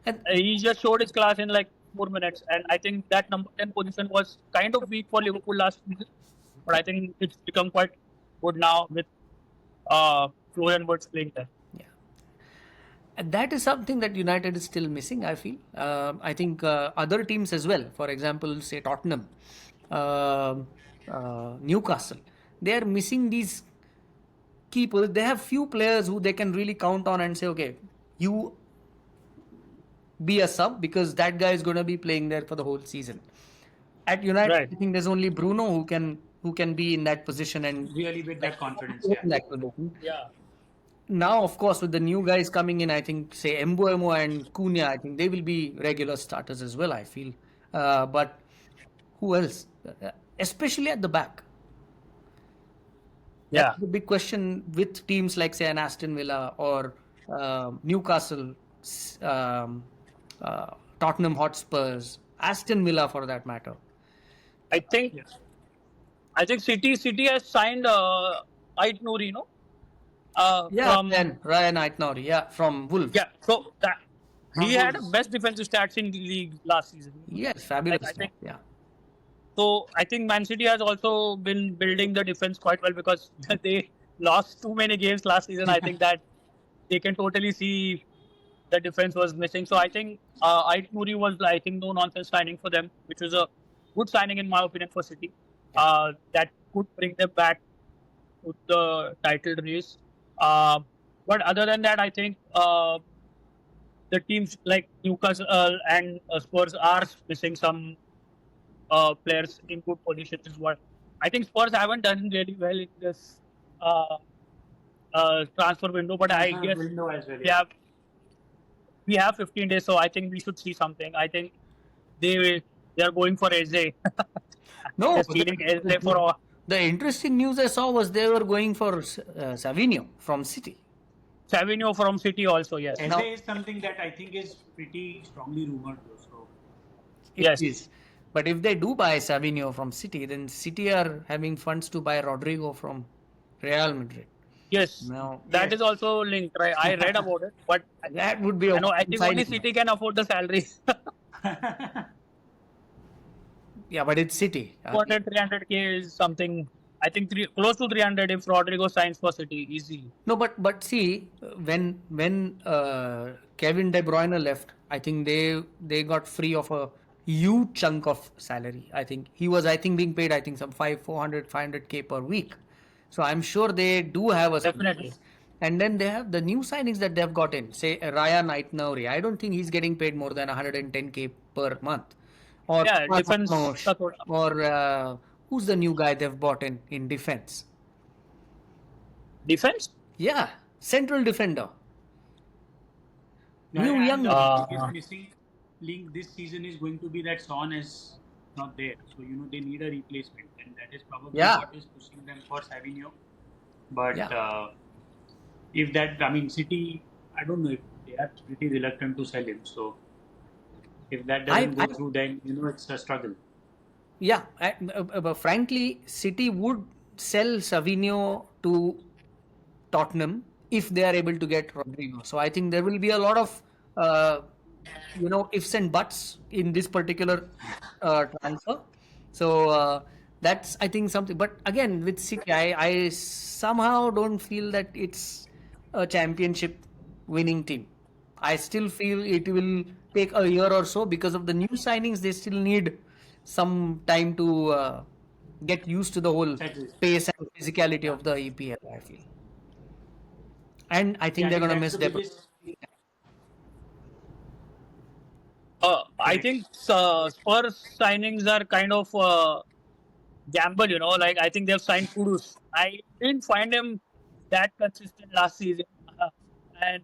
[SPEAKER 3] And
[SPEAKER 2] he just showed his class in like 4 minutes, and I think that number 10 position was kind of weak for Liverpool last season, but I think it's become quite good now with Florian Wirtz playing there.
[SPEAKER 3] yeah. And that is something that United is still missing, I feel. I think other teams as well, for example, say Tottenham, Newcastle, they are missing these keepers, they have few players who they can really count on and say, okay, you be a sub because that guy is going to be playing there for the whole season. At United,
[SPEAKER 2] Right.
[SPEAKER 3] I think there's only Bruno who can be in that position and
[SPEAKER 1] Really with
[SPEAKER 3] like
[SPEAKER 1] that confidence,
[SPEAKER 3] in
[SPEAKER 1] yeah.
[SPEAKER 3] that position.
[SPEAKER 2] Yeah.
[SPEAKER 3] Now, of course, with the new guys coming in, I think say Mbuemo and Cunha, I think they will be regular starters as well. I feel, but who else? Especially at the back. That's
[SPEAKER 2] Yeah.
[SPEAKER 3] the big question with teams like say an Aston Villa or Newcastle, um, Tottenham Hotspurs, Aston Villa for that matter.
[SPEAKER 2] I think
[SPEAKER 1] Yeah.
[SPEAKER 2] City has signed Ait Nouri, no?
[SPEAKER 3] Yeah,
[SPEAKER 2] From
[SPEAKER 3] Ryan Aitnouri, yeah, from Wolves.
[SPEAKER 2] yeah. So that he
[SPEAKER 1] From
[SPEAKER 2] had
[SPEAKER 1] Wolves.
[SPEAKER 2] best defensive stats in the league last season.
[SPEAKER 3] Yes,
[SPEAKER 2] Like
[SPEAKER 3] fabulous
[SPEAKER 2] I
[SPEAKER 3] stuff.
[SPEAKER 2] think
[SPEAKER 3] Yeah.
[SPEAKER 2] so. I think Man City has also been building the defense quite well because they lost too many games last season. I think that they can totally see the defense was missing. So I think Ait Nouri was, I think, no nonsense signing for them, which was a good signing in my opinion for City.
[SPEAKER 3] Yeah.
[SPEAKER 2] That could bring them back to the title race. Uh, but other than that, I think the teams like Newcastle and Spurs are missing some players in good positions as well. I think Spurs haven't done really well in this uh, transfer window, but I
[SPEAKER 1] Transfer
[SPEAKER 2] guess
[SPEAKER 1] window as well,
[SPEAKER 2] we
[SPEAKER 1] yeah.
[SPEAKER 2] have we have 15 days, so I think we should see something. I think they are going for Eze.
[SPEAKER 3] No,
[SPEAKER 2] They're stealing Eze for all.
[SPEAKER 3] the interesting news I saw was they were going for Savinho from City.
[SPEAKER 2] Savinho from City also. Yes,
[SPEAKER 1] Eze
[SPEAKER 3] Now,
[SPEAKER 1] is something that I think is pretty strongly rumored though. So
[SPEAKER 3] it
[SPEAKER 2] yes,
[SPEAKER 3] is. But if they do buy Savinho from City, then City are having funds to buy Rodrigo from Real Madrid.
[SPEAKER 2] yes.
[SPEAKER 3] Now,
[SPEAKER 2] That
[SPEAKER 1] yes.
[SPEAKER 2] is also linked, right? I read about it, but
[SPEAKER 3] that would be a
[SPEAKER 2] I know I
[SPEAKER 3] wonderful
[SPEAKER 2] think only
[SPEAKER 3] signing.
[SPEAKER 2] City can afford the salary.
[SPEAKER 3] Yeah, but it's City.
[SPEAKER 2] 200, 300K is something. I think close to 300 if Rodrigo signs for City, easy.
[SPEAKER 3] No, but see, when Kevin De Bruyne left, I think they got free of a huge chunk of salary. I think he was being paid some 500 k per week. So I'm sure they do have a
[SPEAKER 2] Definitely.
[SPEAKER 3] surplus. And then they have the new signings that they've gotten. Say Ryan Aitnouri. I don't think he's getting paid more than 110k per month. Or
[SPEAKER 2] Yeah,
[SPEAKER 3] Thomas
[SPEAKER 2] defense.
[SPEAKER 3] Munoz, or who's the new guy they've bought in defense?
[SPEAKER 2] Defense?
[SPEAKER 3] Yeah, central defender.
[SPEAKER 1] Yeah,
[SPEAKER 3] New
[SPEAKER 1] and
[SPEAKER 3] young.
[SPEAKER 1] the biggest
[SPEAKER 2] Uh,
[SPEAKER 1] missing link this season is going to be that Son is not there. So they need a replacement, and that is probably
[SPEAKER 3] Yeah.
[SPEAKER 1] what is pushing them for Savinho. But
[SPEAKER 3] Yeah.
[SPEAKER 1] if that, I mean, City, I don't know if they are pretty reluctant to sell him. So if that
[SPEAKER 3] I,
[SPEAKER 1] doesn't
[SPEAKER 3] I
[SPEAKER 1] go through, then it's a struggle.
[SPEAKER 3] yeah. But frankly, City would sell Savinho to Tottenham if they are able to get Rodrigo. So I think there will be a lot of uh, ifs and buts in this particular transfer. So that's I think something. But again, with City, I somehow don't feel that it's a championship winning team. I still feel it will take a year or so because of the new signings. They still need some time to get used to the whole
[SPEAKER 1] Settle.
[SPEAKER 3] pace and physicality
[SPEAKER 1] Yeah.
[SPEAKER 3] of the EPL. I feel, and I
[SPEAKER 1] Yeah,
[SPEAKER 3] think
[SPEAKER 1] I
[SPEAKER 3] they're
[SPEAKER 1] think
[SPEAKER 3] gonna
[SPEAKER 1] that's
[SPEAKER 3] miss
[SPEAKER 1] the
[SPEAKER 3] their.
[SPEAKER 1] biggest.
[SPEAKER 2] I
[SPEAKER 1] Correct.
[SPEAKER 2] think Spurs signings are kind of gamble, like I think they've signed Kudus. I didn't find him that consistent last season. And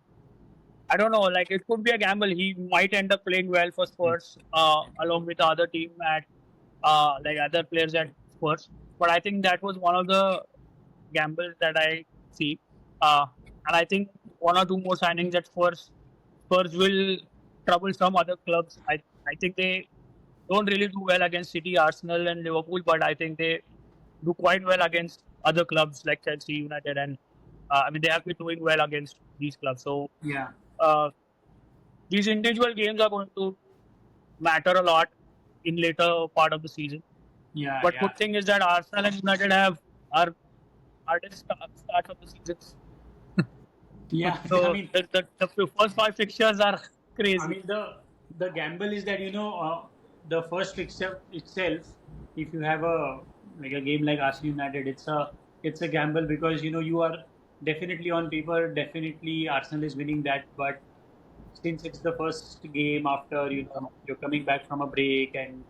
[SPEAKER 2] I don't know, like it could be a gamble. He might end up playing well for Spurs along with the other team at like other players at Spurs. But I think that was one of the gambles that I see. And I think one or two more signings at Spurs will trouble some other clubs. I think they don't really do well against City, Arsenal, and Liverpool, but I think they do quite well against other clubs like Chelsea, United, and I mean they have been doing well against these clubs. So
[SPEAKER 1] Yeah.
[SPEAKER 2] uh, these individual games are going to matter a lot in later part of the season.
[SPEAKER 1] Yeah.
[SPEAKER 2] But
[SPEAKER 1] Yeah.
[SPEAKER 2] good thing is that Arsenal and United have are hardest start of the seasons.
[SPEAKER 1] Yeah. I
[SPEAKER 2] So
[SPEAKER 1] mean,
[SPEAKER 2] the first five fixtures are
[SPEAKER 1] I
[SPEAKER 2] crazy.
[SPEAKER 1] mean the gamble is that the first fixture itself, if you have a game like Arsenal United, it's a gamble because you are definitely on paper, definitely Arsenal is winning that. But since it's the first game after you're coming back from a break, and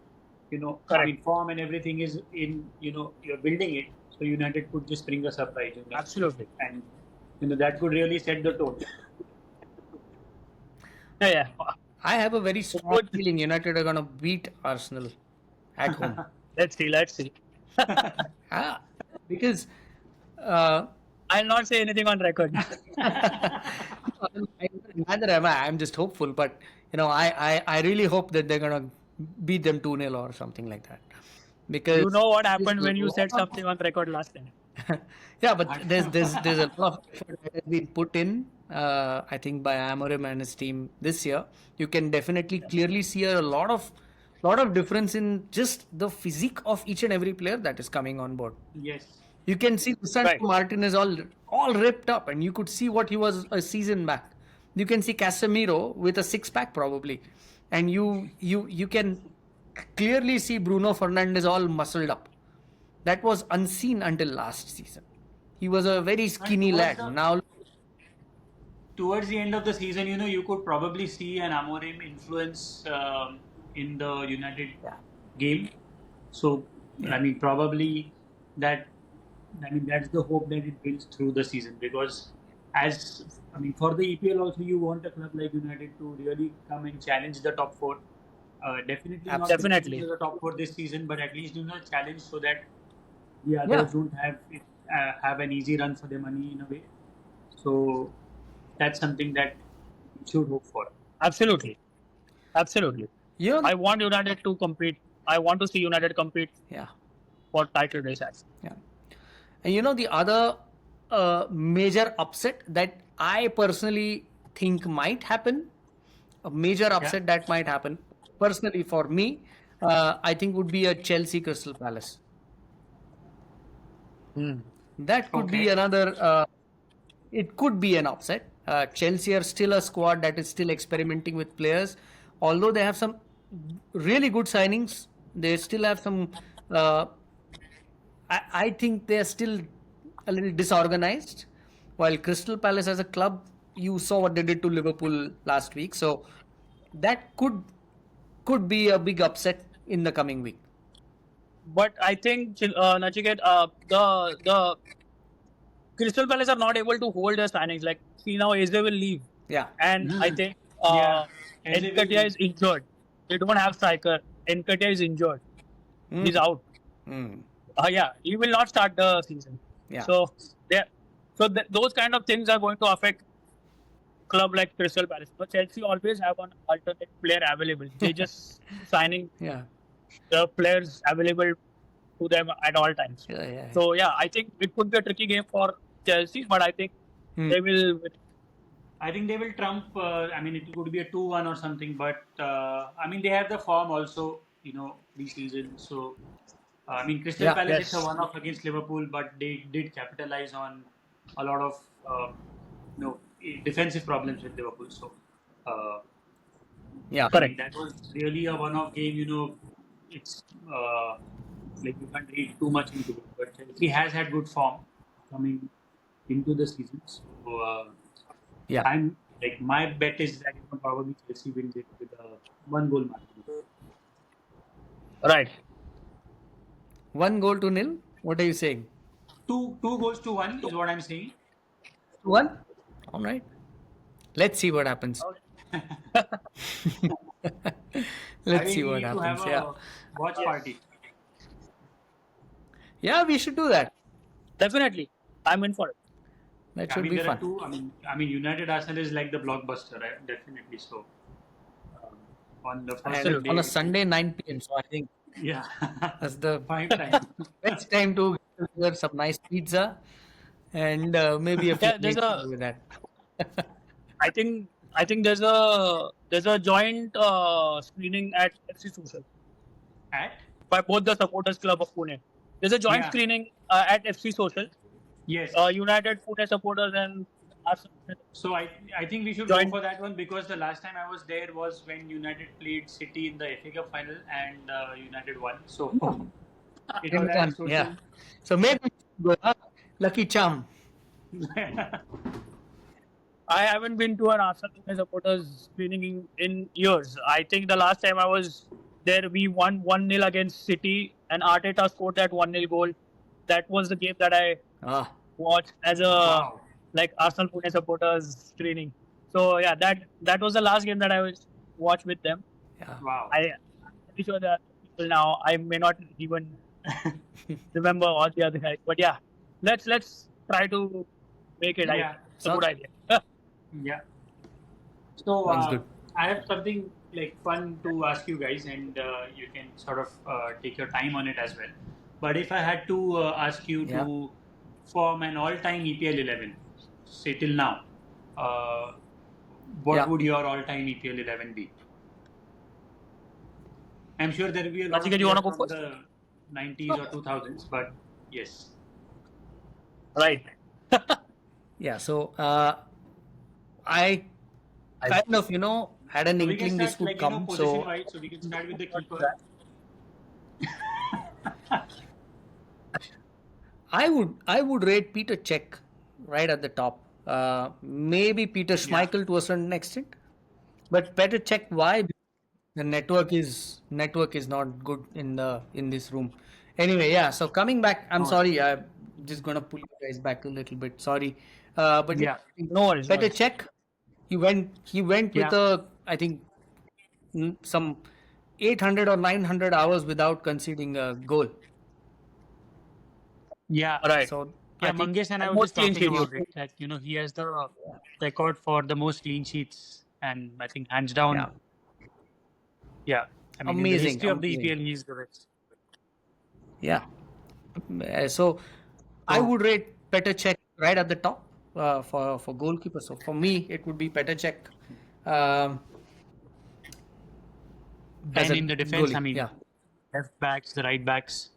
[SPEAKER 1] I
[SPEAKER 2] Correct.
[SPEAKER 1] mean form and everything is in, you're building it. So United could just bring a surprise,
[SPEAKER 2] Absolutely.
[SPEAKER 1] and that could really set the tone.
[SPEAKER 2] Yeah, yeah.
[SPEAKER 3] I have a very strong
[SPEAKER 2] Good.
[SPEAKER 3] feeling United are going to beat Arsenal at home.
[SPEAKER 2] Let's see. Let's see.
[SPEAKER 3] Ah, because uh,
[SPEAKER 2] I'll not say anything on record.
[SPEAKER 3] neither am I. I'm just hopeful, but I really hope that they're gonna beat them 2-0 or something like that. Because
[SPEAKER 2] You know what
[SPEAKER 3] there's
[SPEAKER 2] happened
[SPEAKER 3] a
[SPEAKER 2] when you said
[SPEAKER 3] lot
[SPEAKER 2] something on record last time.
[SPEAKER 3] yeah, but there's a lot of effort that has been put in. I think by Amorim and his team this year, you can definitely clearly see a lot of difference in just the physique of each and every player that is coming on board.
[SPEAKER 1] Yes.
[SPEAKER 3] You can see
[SPEAKER 2] Right.
[SPEAKER 3] Lisandro Martinez all ripped up, and you could see what he was a season back. You can see Casemiro with a six pack probably, and you can clearly see Bruno Fernandes all muscled up. That was unseen until last season. He was a very
[SPEAKER 1] And
[SPEAKER 3] skinny lad. Now,
[SPEAKER 1] towards the end of the season, you could probably see an Amorim influence in the United
[SPEAKER 3] yeah,
[SPEAKER 1] game. So, I
[SPEAKER 3] yeah,
[SPEAKER 1] mean, probably that. I mean, that's the hope that it builds through the season, because for the EPL also, you want a club like United to really come and challenge the top four. Definitely not
[SPEAKER 3] absolutely.
[SPEAKER 1] break
[SPEAKER 2] Definitely.
[SPEAKER 1] into the top four this season, but at least challenge, so that the
[SPEAKER 3] Yeah,
[SPEAKER 1] others don't have an easy run for their money in a way. So that's something that we should hope for.
[SPEAKER 2] Absolutely. Absolutely.
[SPEAKER 3] you know,
[SPEAKER 2] I want United to compete. I want to see United compete
[SPEAKER 3] yeah,
[SPEAKER 2] for title race.
[SPEAKER 3] yeah. And the other major upset that I personally think might happen, a major
[SPEAKER 1] Yeah.
[SPEAKER 3] upset that might happen, personally for me, I think would be a Chelsea Crystal Palace.
[SPEAKER 2] Hmm.
[SPEAKER 3] That could be
[SPEAKER 1] Okay.
[SPEAKER 3] another. It could be an upset. Chelsea are still a squad that is still experimenting with players, although they have some really good signings. They still have some. I think they are still a little disorganized. While Crystal Palace as a club, you saw what they did to Liverpool last week, so that could be a big upset in the coming week.
[SPEAKER 2] But I think Nachiket, the Crystal Palace are not able to hold their signings. Like, see now, Eze will leave,
[SPEAKER 3] Yeah.
[SPEAKER 2] and I think
[SPEAKER 1] Yeah. As they will
[SPEAKER 2] Nketiah
[SPEAKER 1] leave.
[SPEAKER 2] is injured. They don't have striker. Nketiah is injured.
[SPEAKER 3] Mm.
[SPEAKER 2] He's out.
[SPEAKER 3] Mm.
[SPEAKER 2] Yeah, he will not start the season.
[SPEAKER 3] Yeah.
[SPEAKER 2] So there, so those kind of things are going to affect club like Crystal Palace. But Chelsea always have an alternate player available. They just signing
[SPEAKER 3] Yeah.
[SPEAKER 2] the players available to them at all times.
[SPEAKER 3] Yeah. Yeah.
[SPEAKER 2] So yeah, I think it could be a tricky game for Chelsea, but I think
[SPEAKER 3] Hmm.
[SPEAKER 2] they will.
[SPEAKER 1] I think they will trump. I mean, it could be a 2-1 or something, but I mean, they have the form also, pre-season. So, I mean, Crystal
[SPEAKER 3] Yeah.
[SPEAKER 1] Palace, it's a
[SPEAKER 2] Yes,
[SPEAKER 1] one-off against Liverpool, but they did capitalize on a lot of, defensive problems with Liverpool. So, uh,
[SPEAKER 3] Yeah.
[SPEAKER 1] I mean,
[SPEAKER 2] correct.
[SPEAKER 1] that was really a one-off game. It's like you can't read too much into it, but Chelsea has had good form coming into the season. So,
[SPEAKER 3] Yeah.
[SPEAKER 1] I'm like, my bet is that probably Chelsea wins it with a one goal margin.
[SPEAKER 2] Right.
[SPEAKER 3] 1 goal to nil. What are you saying?
[SPEAKER 1] Two goals to one is what I'm saying.
[SPEAKER 3] 1. All right. Let's see what happens.
[SPEAKER 1] I
[SPEAKER 3] Let's
[SPEAKER 1] think
[SPEAKER 3] see
[SPEAKER 1] we
[SPEAKER 3] what
[SPEAKER 1] need to have
[SPEAKER 3] happens. Yeah.
[SPEAKER 1] a watch party.
[SPEAKER 3] Yeah, we should do that.
[SPEAKER 2] Definitely, I'm in for it.
[SPEAKER 3] That
[SPEAKER 1] I
[SPEAKER 3] should
[SPEAKER 1] mean,
[SPEAKER 3] be
[SPEAKER 1] there are
[SPEAKER 3] fun.
[SPEAKER 1] two. I mean, United Arsenal is like the blockbuster, right? Definitely. So, um, on the first
[SPEAKER 3] And
[SPEAKER 2] Absolutely.
[SPEAKER 3] on a
[SPEAKER 1] Sunday,
[SPEAKER 3] Sunday 9 p.m. So I think
[SPEAKER 1] yeah,
[SPEAKER 3] that's the
[SPEAKER 1] prime time.
[SPEAKER 3] best time to get some nice pizza and maybe a few
[SPEAKER 2] Yeah,
[SPEAKER 3] drinks with that.
[SPEAKER 2] I think there's a joint screening at FC Social
[SPEAKER 1] At
[SPEAKER 2] by both the supporters club of Pune. There's a joint
[SPEAKER 1] yeah,
[SPEAKER 2] screening at FC Social.
[SPEAKER 1] yes.
[SPEAKER 2] United Pune supporters and Arsenal
[SPEAKER 1] So I think we should go
[SPEAKER 2] joint.
[SPEAKER 1] for that one, because the last time I was there was when United played City in the FA Cup final, and United won. So it was at a
[SPEAKER 3] Yeah.
[SPEAKER 1] social.
[SPEAKER 3] So maybe we should go, huh? Lucky charm.
[SPEAKER 2] I haven't been to an Arsenal supporters screening in years. I think the last time I was there, we won 1-0 against City, and Arteta scored that 1-0 goal. That was the game that I
[SPEAKER 3] Ah,
[SPEAKER 2] watched as a
[SPEAKER 1] Wow.
[SPEAKER 2] like Arsenal Pune supporters screening. So yeah, that was the last game that I was watched with them.
[SPEAKER 3] yeah.
[SPEAKER 1] Wow.
[SPEAKER 2] I'm pretty sure that people now I may not even remember all the other guys, but yeah, let's try to make it. I
[SPEAKER 1] Yeah.
[SPEAKER 2] think it's a good
[SPEAKER 3] Sounds
[SPEAKER 2] idea.
[SPEAKER 1] Yeah. So
[SPEAKER 3] sounds good.
[SPEAKER 1] I have something like fun to ask you guys, and you can sort of take your time on it as well. But if I had to ask you
[SPEAKER 3] Yeah.
[SPEAKER 1] to form an all-time EPL 11, say till now, uh, what
[SPEAKER 3] Yeah.
[SPEAKER 1] would your all-time EPL 11 be? I'm sure there will be a lot of
[SPEAKER 2] Nachiket, you wanna
[SPEAKER 1] players
[SPEAKER 2] go
[SPEAKER 1] from
[SPEAKER 2] first?
[SPEAKER 1] the 90s or 2000s, but yes.
[SPEAKER 2] Right.
[SPEAKER 3] Yeah. So I kind of, had an
[SPEAKER 1] So we can
[SPEAKER 3] inkling this
[SPEAKER 1] start
[SPEAKER 3] would
[SPEAKER 1] like
[SPEAKER 3] come.
[SPEAKER 1] position
[SPEAKER 3] So
[SPEAKER 1] wise. So we can start with the keeper.
[SPEAKER 3] I would rate Peter Cech right at the top. Maybe Peter
[SPEAKER 1] Yeah.
[SPEAKER 3] Schmeichel to a certain extent, but Peter Cech. Why? The network is not good in this room. Anyway, yeah. So coming back, I'm
[SPEAKER 1] No worries.
[SPEAKER 3] sorry. I'm just gonna pull you guys back a little bit. Sorry, but
[SPEAKER 1] Yeah.
[SPEAKER 3] yeah,
[SPEAKER 2] No worries. No
[SPEAKER 3] Peter
[SPEAKER 2] worries.
[SPEAKER 3] Cech. He went with
[SPEAKER 1] Yeah.
[SPEAKER 3] I think some 800 or 900 hours without conceding a goal.
[SPEAKER 1] Yeah.
[SPEAKER 2] Right.
[SPEAKER 3] So I
[SPEAKER 1] Yeah,
[SPEAKER 3] think
[SPEAKER 1] Mangesh and I
[SPEAKER 2] And
[SPEAKER 1] were just
[SPEAKER 2] most clean
[SPEAKER 1] talking
[SPEAKER 2] sheets.
[SPEAKER 1] about it that he has the record for the most clean sheets, and I think hands down,
[SPEAKER 3] yeah,
[SPEAKER 1] yeah. I mean, in the
[SPEAKER 3] amazing,
[SPEAKER 1] history of the
[SPEAKER 3] amazing.
[SPEAKER 1] EPL, he's the best.
[SPEAKER 3] Yeah. So I
[SPEAKER 1] So
[SPEAKER 3] would rate Petr Cech right at the top for goalkeeper. So for me, it would be Petr Cech um, as
[SPEAKER 1] then
[SPEAKER 3] a
[SPEAKER 1] in the defense, I
[SPEAKER 3] goalie.
[SPEAKER 1] mean,
[SPEAKER 3] Yeah.
[SPEAKER 1] left backs, the right backs.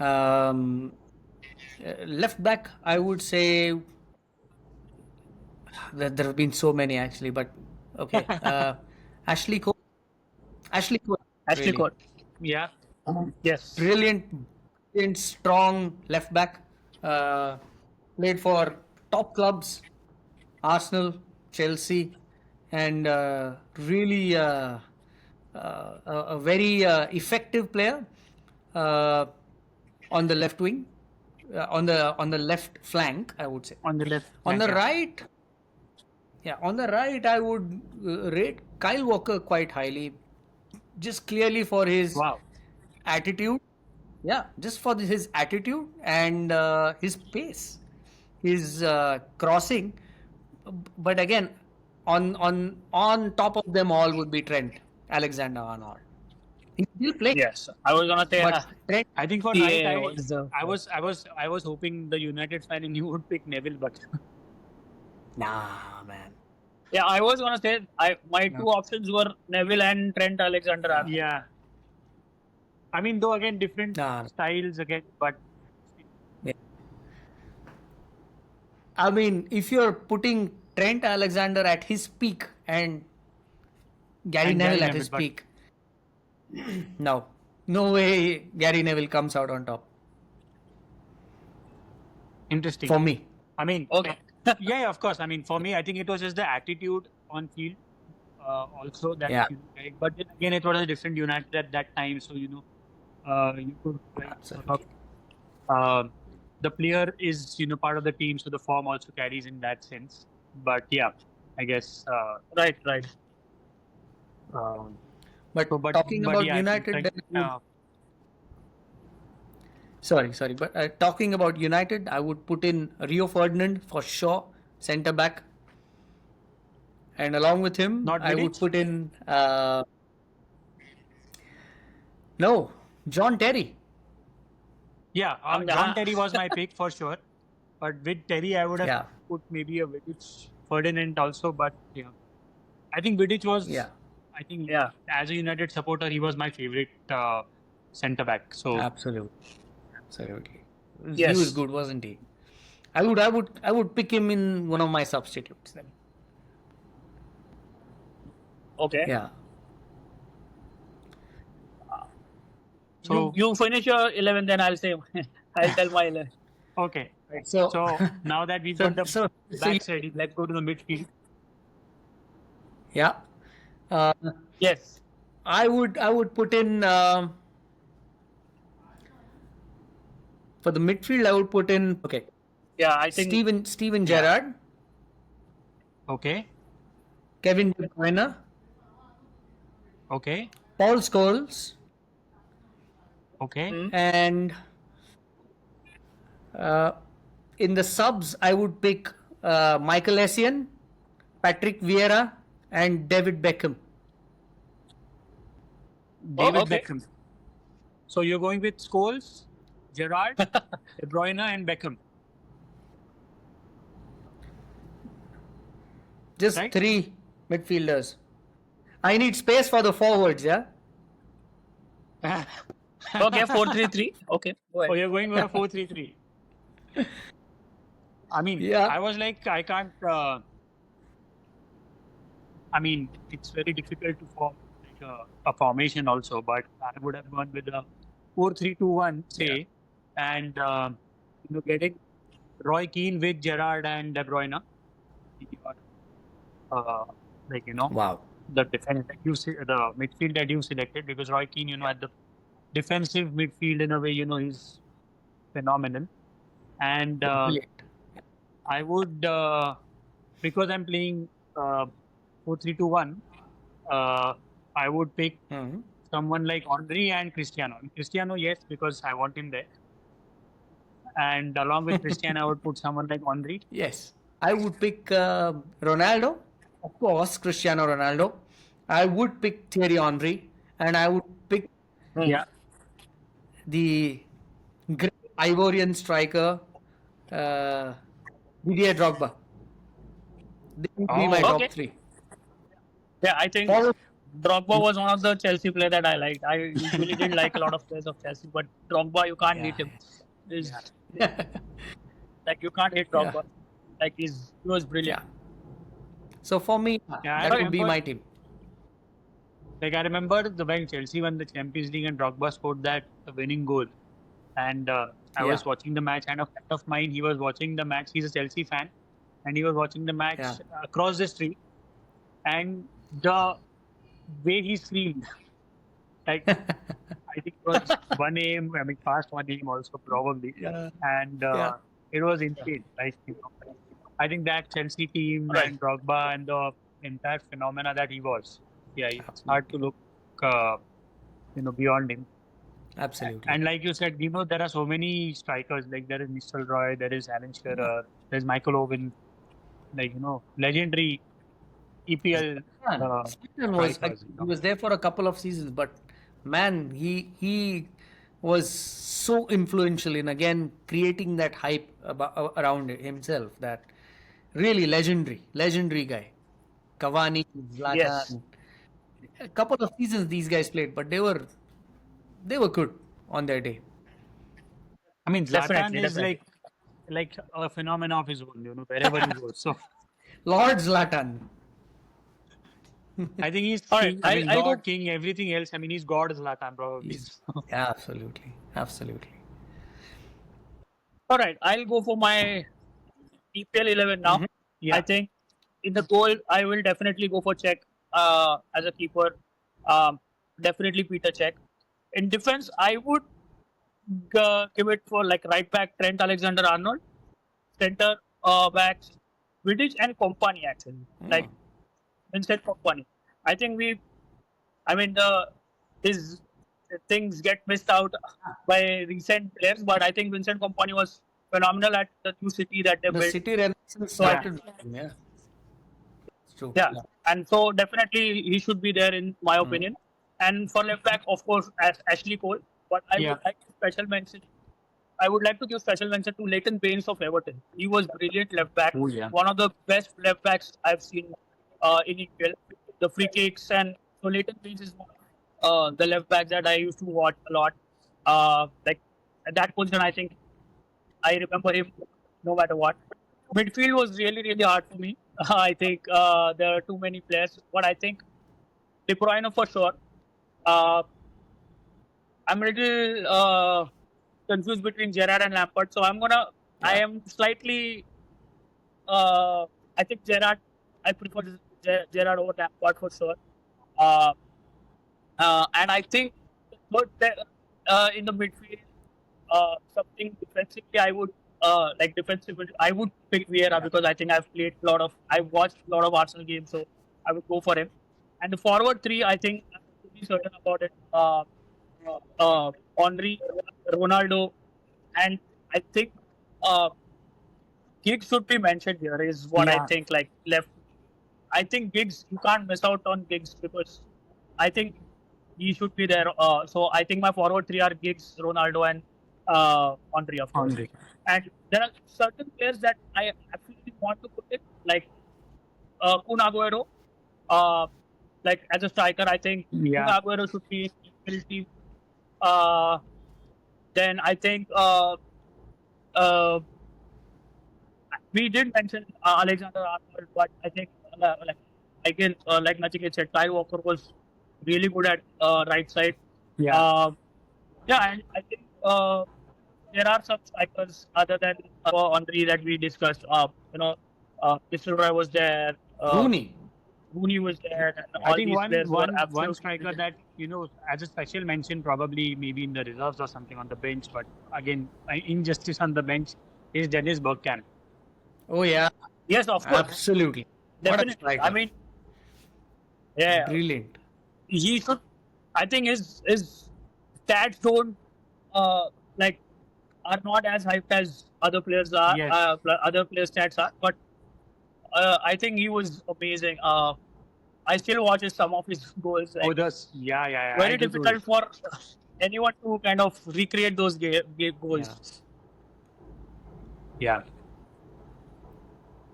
[SPEAKER 3] Um, Left back, I would say that there have been so many actually, but okay. Ashley Cole. Ashley Cole,
[SPEAKER 2] Ashley
[SPEAKER 3] really
[SPEAKER 2] Cole.
[SPEAKER 1] Yeah.
[SPEAKER 2] Yes.
[SPEAKER 3] brilliant, brilliant, strong left back. Uh, Played for top clubs, Arsenal, Chelsea, and really a very effective player uh, on the left wing, on the left flank, I would say.
[SPEAKER 1] On the left
[SPEAKER 3] On
[SPEAKER 1] flank,
[SPEAKER 3] the
[SPEAKER 1] yeah.
[SPEAKER 3] right, yeah, on the right, I would rate Kyle Walker quite highly, just clearly for his
[SPEAKER 1] Wow.
[SPEAKER 3] attitude. Yeah, just for his attitude and his pace, his crossing. But again, on top of them all would be Trent Alexander-Arnold. He's still playing,
[SPEAKER 2] Yes. I was gonna say
[SPEAKER 3] but Trent,
[SPEAKER 1] I think for right,
[SPEAKER 2] PA was the
[SPEAKER 1] I was hoping the United fan in you would pick Neville, but
[SPEAKER 3] nah, man.
[SPEAKER 2] yeah. I was gonna say my
[SPEAKER 3] No.
[SPEAKER 2] two options were Neville and Trent Alexander-Arnold.
[SPEAKER 1] yeah. I mean, though again, different
[SPEAKER 3] Nah.
[SPEAKER 1] styles again, but
[SPEAKER 3] Yeah. I mean, if you're putting Trent Alexander at his peak and Gary
[SPEAKER 1] and
[SPEAKER 3] Neville
[SPEAKER 1] Gary
[SPEAKER 3] at
[SPEAKER 1] Neville,
[SPEAKER 3] his
[SPEAKER 1] but
[SPEAKER 3] peak, no way Gary Neville comes out on top
[SPEAKER 1] interesting.
[SPEAKER 3] for me.
[SPEAKER 1] I mean,
[SPEAKER 2] Okay.
[SPEAKER 1] yeah, of course. I mean, for me, I think it was just the attitude on field, also that
[SPEAKER 3] Yeah.
[SPEAKER 1] carried. But then again, it was a different United at that time, so you could sort of the player is part of the team, so the form also carries in that sense. But yeah, I guess.
[SPEAKER 2] Right. Right.
[SPEAKER 3] But
[SPEAKER 1] So, but
[SPEAKER 3] talking
[SPEAKER 1] but
[SPEAKER 3] about
[SPEAKER 1] yeah, I think
[SPEAKER 3] United,
[SPEAKER 1] Trent,
[SPEAKER 3] then sorry. But talking about United, I would put in Rio Ferdinand for sure, centre back, and along with him,
[SPEAKER 1] not
[SPEAKER 3] I would
[SPEAKER 1] Vidic.
[SPEAKER 3] put in no John Terry.
[SPEAKER 1] Yeah, John Terry was my pick for sure. But with Terry, I would have
[SPEAKER 3] Yeah,
[SPEAKER 1] put maybe a Vidic, Ferdinand also. But I think Vidic was.
[SPEAKER 3] yeah,
[SPEAKER 1] I think
[SPEAKER 2] Yeah.
[SPEAKER 1] as a United supporter, he was my favorite centre back. So
[SPEAKER 3] absolutely, absolutely. He was
[SPEAKER 2] Yes.
[SPEAKER 3] good, wasn't he? I would pick him in one of my substitutes then.
[SPEAKER 2] Okay.
[SPEAKER 3] Yeah.
[SPEAKER 1] So
[SPEAKER 2] You finish your 11, then I'll say I'll tell my 11.
[SPEAKER 1] Okay.
[SPEAKER 3] Right. So,
[SPEAKER 1] So now that we've got the
[SPEAKER 3] so
[SPEAKER 1] backs ready, let's go to the midfield.
[SPEAKER 3] yeah. Uh,
[SPEAKER 2] Yes.
[SPEAKER 3] I would put in for the midfield. I would put in okay.
[SPEAKER 2] Yeah, I think
[SPEAKER 3] Steven
[SPEAKER 1] Yeah.
[SPEAKER 3] Gerrard,
[SPEAKER 1] Okay.
[SPEAKER 3] Kevin De Bruyne,
[SPEAKER 1] Okay.
[SPEAKER 3] Paul Scholes,
[SPEAKER 1] Okay.
[SPEAKER 2] mm,
[SPEAKER 3] and uh, in the subs I would pick Michael Essien, Patrick Vieira, and David Beckham.
[SPEAKER 2] oh,
[SPEAKER 1] David
[SPEAKER 2] okay.
[SPEAKER 1] Beckham. So you're going with Scholes, Gerrard, De Bruyne, and Beckham,
[SPEAKER 3] Just
[SPEAKER 1] right?
[SPEAKER 3] three midfielders. I need space for the forwards. Yeah.
[SPEAKER 2] Okay, 4-3-3. Okay, go
[SPEAKER 1] Oh,
[SPEAKER 2] ahead.
[SPEAKER 1] you're going for a 4-3-3. I mean,
[SPEAKER 3] Yeah.
[SPEAKER 1] I was like, I can't. I mean, it's very difficult to form like a formation also, but I would have gone with a 4-3-2-1, say, and getting Roy Keane with Gerrard and De Bruyne. Uh, like
[SPEAKER 3] Wow.
[SPEAKER 1] the defense that the midfield that you selected, because Roy Keane, at the defensive midfield in a way, he's phenomenal. And
[SPEAKER 3] Brilliant.
[SPEAKER 1] I would, because I'm playing 4-3-2-1, I would pick
[SPEAKER 3] Mhm.
[SPEAKER 1] someone like Henry and Cristiano. Cristiano, yes, because I want him there. And along with Cristiano, I would put someone like Henry.
[SPEAKER 3] Yes. I would pick Ronaldo, of course, Cristiano Ronaldo. I would pick Thierry Henry, and I would pick
[SPEAKER 2] Mm.
[SPEAKER 1] Yeah.
[SPEAKER 3] the great Ivorian striker, uh, Didier Drogba. They would be my
[SPEAKER 1] Oh,
[SPEAKER 3] top
[SPEAKER 2] Okay.
[SPEAKER 3] three.
[SPEAKER 2] Yeah, I think
[SPEAKER 3] Follow-
[SPEAKER 2] Drogba was one of the Chelsea players that I liked. I usually didn't like a lot of players of Chelsea, but Drogba, you can't
[SPEAKER 3] Yeah.
[SPEAKER 2] beat him. Is
[SPEAKER 1] Yeah.
[SPEAKER 2] like you can't hit
[SPEAKER 3] Yeah.
[SPEAKER 2] Drogba. Like he was brilliant.
[SPEAKER 3] Yeah. So for me,
[SPEAKER 1] Yeah, I
[SPEAKER 3] that would be
[SPEAKER 1] remember.
[SPEAKER 3] my team.
[SPEAKER 1] Like I remember when Chelsea won the Champions League and Drogba scored that winning goal, and I was
[SPEAKER 3] Yeah.
[SPEAKER 1] watching the match. And a friend of mine, he was watching the match. He's a Chelsea fan, and he was watching the match
[SPEAKER 3] Yeah.
[SPEAKER 1] across the street. And the way he screamed, like I think it was 1 a.m. I mean, past 1 a.m. also probably,
[SPEAKER 3] Yeah.
[SPEAKER 1] and
[SPEAKER 3] Yeah.
[SPEAKER 1] it was insane. Like I think that Chelsea team
[SPEAKER 2] Right.
[SPEAKER 1] and Drogba and the entire phenomena that he was. Yeah, it's hard to look, uh, beyond him.
[SPEAKER 3] Absolutely.
[SPEAKER 1] And like you said, there are so many strikers. Like there is Mr. Roy, there is Alan Shearer, there's Michael Owen, like legendary EPL
[SPEAKER 3] Sweden was
[SPEAKER 1] strikers.
[SPEAKER 3] he was there for a couple of seasons, but man, he was so influential in again creating that hype around himself. That really legendary guy. Cavani, Zlatan.
[SPEAKER 2] Yes.
[SPEAKER 3] A couple of seasons these guys played, but they were good on their day.
[SPEAKER 1] I mean, Zlatan
[SPEAKER 2] Definitely,
[SPEAKER 1] is
[SPEAKER 2] definitely.
[SPEAKER 1] like a phenomenon of his own. Wherever he goes. So
[SPEAKER 3] Lord Zlatan.
[SPEAKER 1] I think he's
[SPEAKER 2] All
[SPEAKER 1] king.
[SPEAKER 2] right,
[SPEAKER 1] I mean,
[SPEAKER 2] I'll go.
[SPEAKER 1] God, king, everything else. I mean, he's God Zlatan probably.
[SPEAKER 3] Yeah, absolutely.
[SPEAKER 2] All right, I'll go for my EPL 11 now.
[SPEAKER 3] Mhm.
[SPEAKER 1] Yeah.
[SPEAKER 2] I think in the goal, I will definitely go for Czech as a keeper. Definitely Peter Czech. In defense, I would give it for like right back Trent Alexander-Arnold, center backs Vidic and Company actually, like Vincent Company. I think his things get missed out by recent players, but I think Vincent Company was phenomenal at the new city that they
[SPEAKER 3] The
[SPEAKER 2] built.
[SPEAKER 3] City Renaissance
[SPEAKER 2] So I-
[SPEAKER 3] started with him, yeah. It's true.
[SPEAKER 2] Yeah, and so definitely he should be there in my opinion. And for left back, of course, as Ashley Cole. But I
[SPEAKER 1] Yeah.
[SPEAKER 2] would like to special mention. I would like to give special mention to Leighton Baines of Everton. He was brilliant left back.
[SPEAKER 1] Oh, yeah.
[SPEAKER 2] One of the best left backs I've seen in EPL. The free kicks and so Leighton Baines is one of the left backs that I used to watch a lot. Like at that position, I think I remember him no matter what. Midfield was really hard for me. I think there are too many players, but I think De Bruyne for sure. I'm a little confused between Gerrard and Lampard. So I
[SPEAKER 3] Yeah.
[SPEAKER 2] am slightly. I think Gerrard. I prefer Gerrard over Lampard for sure. Uh, and I think the third in the midfield, something defensively, I would defensively, I would pick Vieira
[SPEAKER 3] Yeah.
[SPEAKER 2] because I think I've watched a lot of Arsenal games, so I would go for him. And the forward three, I think I'm pretty certain about it. Henry, Ronaldo, and I think uh, Giggs should be mentioned here. Is what I
[SPEAKER 1] Yeah.
[SPEAKER 2] think. Like left, I think Giggs. You can't miss out on Giggs because I think he should be there. So I think my forward three are Giggs, Ronaldo, and Henry, of course.
[SPEAKER 1] Henry.
[SPEAKER 2] And there are certain players that I absolutely want to put it, like Kun Aguero. Uh, like as a striker, I think Kun
[SPEAKER 1] Yeah.
[SPEAKER 2] Aguero should be in the team. Uh, then I think uh, we did mention Alexander Arnold, but I think like again, like Nachiket said, Kyle Walker was really good at right side.
[SPEAKER 1] Yeah.
[SPEAKER 2] Yeah, and I think there are some strikers other than Henry that we discussed. Mr. was there.
[SPEAKER 3] Rooney.
[SPEAKER 2] Rooney was there. And
[SPEAKER 1] I
[SPEAKER 2] all
[SPEAKER 1] think
[SPEAKER 2] these players were
[SPEAKER 1] one
[SPEAKER 2] absolutely
[SPEAKER 1] striker
[SPEAKER 2] brilliant.
[SPEAKER 1] that as a special mention, probably maybe in the reserves or something on the bench, but again, injustice on the bench is Dennis Bergkamp.
[SPEAKER 3] Oh yeah,
[SPEAKER 2] Yes, of course,
[SPEAKER 3] absolutely. What a
[SPEAKER 2] definitely.
[SPEAKER 3] striker.
[SPEAKER 2] I mean, yeah,
[SPEAKER 3] Brilliant.
[SPEAKER 2] he should. I think his stats don't like are not as hyped as other players are.
[SPEAKER 1] Yes.
[SPEAKER 2] Other players' stats are, but I think he was amazing. I still watch some of his goals. Like,
[SPEAKER 1] Yeah.
[SPEAKER 2] very
[SPEAKER 1] I do too.
[SPEAKER 2] difficult for anyone to kind of recreate those goals.
[SPEAKER 3] Yeah.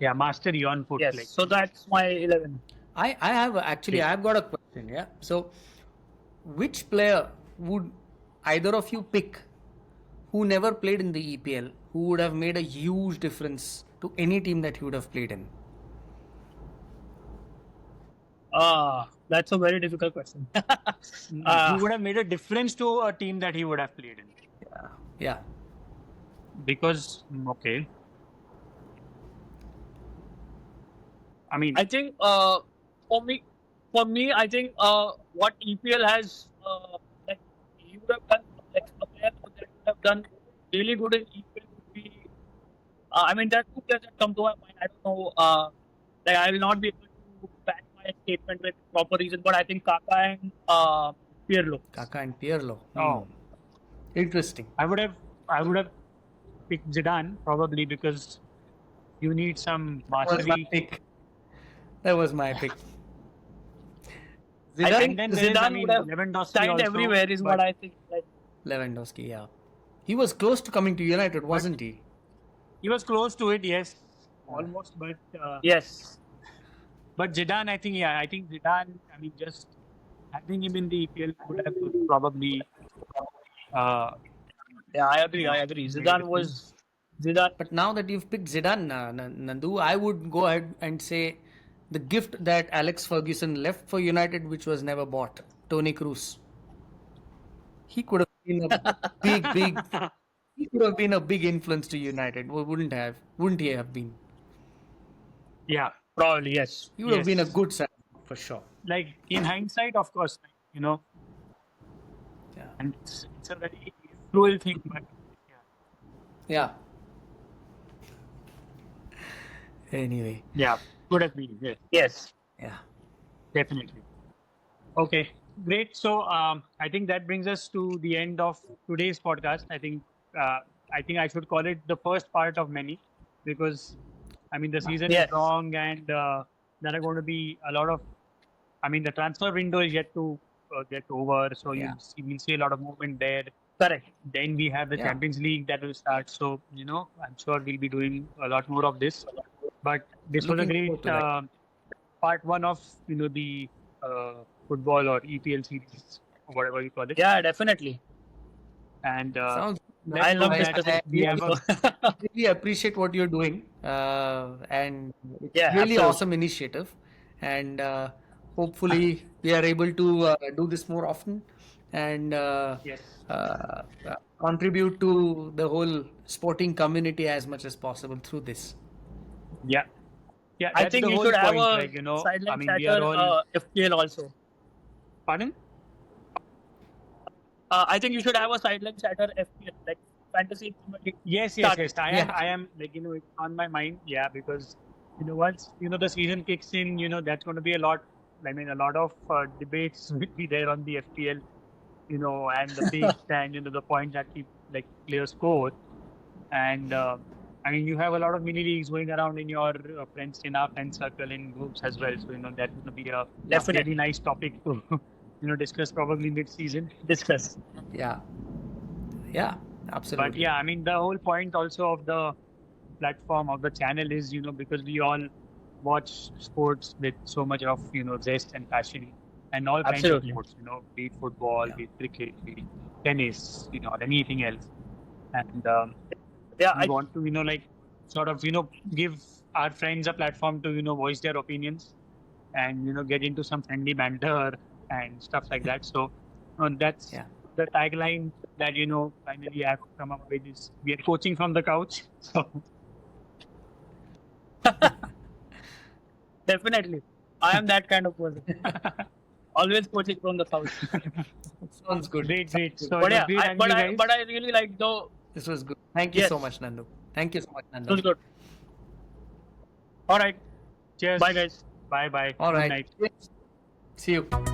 [SPEAKER 1] Yeah, mastery on foot.
[SPEAKER 2] Yes,
[SPEAKER 1] Like,
[SPEAKER 2] so that's my 11.
[SPEAKER 3] I've got a question. Yeah. So, which player would either of you pick who never played in the EPL, who would have made a huge difference to any team that he would have played in?
[SPEAKER 2] That's a very difficult question.
[SPEAKER 1] he would have made a difference to a team that he would have played in.
[SPEAKER 3] Yeah.
[SPEAKER 1] Because okay, I mean,
[SPEAKER 2] I think for me, I think what EPL has like he would have done like a player that would have done really good in EPL would be. I mean, there are two players that come to my mind. I don't know. Like I will not be able to back my statement with proper reason, but I think Kaka and Pirlo.
[SPEAKER 3] Kaka and Pirlo.
[SPEAKER 1] Oh.
[SPEAKER 3] Interesting.
[SPEAKER 1] I would have picked Zidane probably because you need some
[SPEAKER 3] That was my
[SPEAKER 1] mastery.
[SPEAKER 3] pick. That was my pick.
[SPEAKER 2] I think
[SPEAKER 1] And then there is,
[SPEAKER 2] Zidane would have
[SPEAKER 1] Lewandowski
[SPEAKER 2] signed
[SPEAKER 1] also,
[SPEAKER 2] everywhere is what
[SPEAKER 1] but-
[SPEAKER 2] I think. Like,
[SPEAKER 3] Lewandowski, yeah. He was close to coming to United, wasn't he?
[SPEAKER 1] He was close to it, yes, almost. But
[SPEAKER 2] yes.
[SPEAKER 1] but Zidane, I think Zidane. I mean, just having him in the EPL would have probably.
[SPEAKER 2] Yeah, I agree. Zidane.
[SPEAKER 3] But now that you've picked Zidane, Nandu, I would go ahead and say the gift that Alex Ferguson left for United, which was never bought, Tony Cruz. He could have been a big. He could have been a big influence to United. Wouldn't he have been?
[SPEAKER 1] Yeah,
[SPEAKER 2] Probably, yes.
[SPEAKER 3] He would have been a
[SPEAKER 1] Yes.
[SPEAKER 3] good sign for sure.
[SPEAKER 1] like in hindsight, of course,
[SPEAKER 3] Yeah.
[SPEAKER 1] and it's a very cruel thing, but
[SPEAKER 3] Yeah. Anyway.
[SPEAKER 1] yeah, could have been, yes,
[SPEAKER 2] Yes.
[SPEAKER 3] Yeah.
[SPEAKER 1] definitely. Okay, great. So I think that brings us to the end of today's podcast. I think I should call it the first part of many, because I mean the season
[SPEAKER 2] Yes.
[SPEAKER 1] is long and there are going to be a lot of. I mean the transfer window is yet to get over, so
[SPEAKER 3] Yeah.
[SPEAKER 1] we'll see a lot of movement there.
[SPEAKER 2] Correct.
[SPEAKER 1] Then we have the
[SPEAKER 3] Yeah.
[SPEAKER 1] Champions League that will start. So I'm sure we'll be doing a lot more of this. But this was a
[SPEAKER 3] Looking
[SPEAKER 1] great
[SPEAKER 3] forward to that.
[SPEAKER 1] part one of the football or EPL series or whatever you call it.
[SPEAKER 2] Yeah, definitely.
[SPEAKER 1] And
[SPEAKER 3] Sounds
[SPEAKER 1] let's
[SPEAKER 2] I love
[SPEAKER 1] hope
[SPEAKER 2] this.
[SPEAKER 1] that we have a
[SPEAKER 3] really appreciate what you're doing, and it's
[SPEAKER 2] Yeah,
[SPEAKER 3] really
[SPEAKER 2] absolutely.
[SPEAKER 3] awesome initiative, and hopefully we are able to do this more often, and
[SPEAKER 1] yes.
[SPEAKER 3] contribute to the whole sporting community as much as possible through this.
[SPEAKER 1] Yeah. Yeah,
[SPEAKER 2] I
[SPEAKER 1] that's
[SPEAKER 2] think
[SPEAKER 1] the
[SPEAKER 2] you
[SPEAKER 1] whole
[SPEAKER 2] should have
[SPEAKER 1] point.
[SPEAKER 2] a
[SPEAKER 1] Like, I
[SPEAKER 2] sideline
[SPEAKER 1] mean, we are
[SPEAKER 2] chatter
[SPEAKER 1] all.
[SPEAKER 2] FPL also.
[SPEAKER 1] Pardon?
[SPEAKER 2] I think you should have a sideline chatter FPL, like fantasy Premier League
[SPEAKER 1] Yes, yes,
[SPEAKER 2] starting.
[SPEAKER 1] yes. I am.
[SPEAKER 3] Yeah.
[SPEAKER 1] I am. Like, it's on my mind. Yeah, because once the season kicks in, that's going to be a lot. I mean, a lot of debates will be there on the FPL. And the picks and the points that keep like players score. And I mean, you have a lot of mini leagues going around in your friends, in our friend circle, in groups as well. So that's going to be a really
[SPEAKER 2] Definitely
[SPEAKER 1] nice topic to discuss probably mid-season.
[SPEAKER 2] discuss.
[SPEAKER 3] Yeah. Yeah.
[SPEAKER 1] But
[SPEAKER 3] Absolutely.
[SPEAKER 1] yeah, I mean, the whole point also of the platform of the channel is because we all watch sports with so much of zest and passion, and all kinds of
[SPEAKER 2] Absolutely.
[SPEAKER 1] sports, be it football,
[SPEAKER 3] Yeah.
[SPEAKER 1] be it cricket, be it tennis, or anything else. And
[SPEAKER 2] Yeah,
[SPEAKER 1] we want to like sort of give our friends a platform to voice their opinions, and get into some friendly banter and stuff like that. So that's
[SPEAKER 3] Yeah.
[SPEAKER 1] the tagline that finally I've come up with is we are coaching from the couch. So
[SPEAKER 2] definitely. I am that kind of person. Always coaching from the south.
[SPEAKER 3] Sounds good.
[SPEAKER 1] great,
[SPEAKER 3] Sounds
[SPEAKER 1] great.
[SPEAKER 3] good.
[SPEAKER 1] So
[SPEAKER 2] But
[SPEAKER 1] it was
[SPEAKER 2] yeah,
[SPEAKER 1] great having you guys.
[SPEAKER 2] but I really like though.
[SPEAKER 3] This was good. Thank you so
[SPEAKER 2] Yes,
[SPEAKER 3] much, Nandu. Thank you so much,
[SPEAKER 2] it was
[SPEAKER 3] Nandu.
[SPEAKER 2] good. All right.
[SPEAKER 1] Cheers.
[SPEAKER 2] Bye, guys.
[SPEAKER 1] Bye bye.
[SPEAKER 3] All
[SPEAKER 1] Good
[SPEAKER 3] right.
[SPEAKER 1] night.
[SPEAKER 3] See you.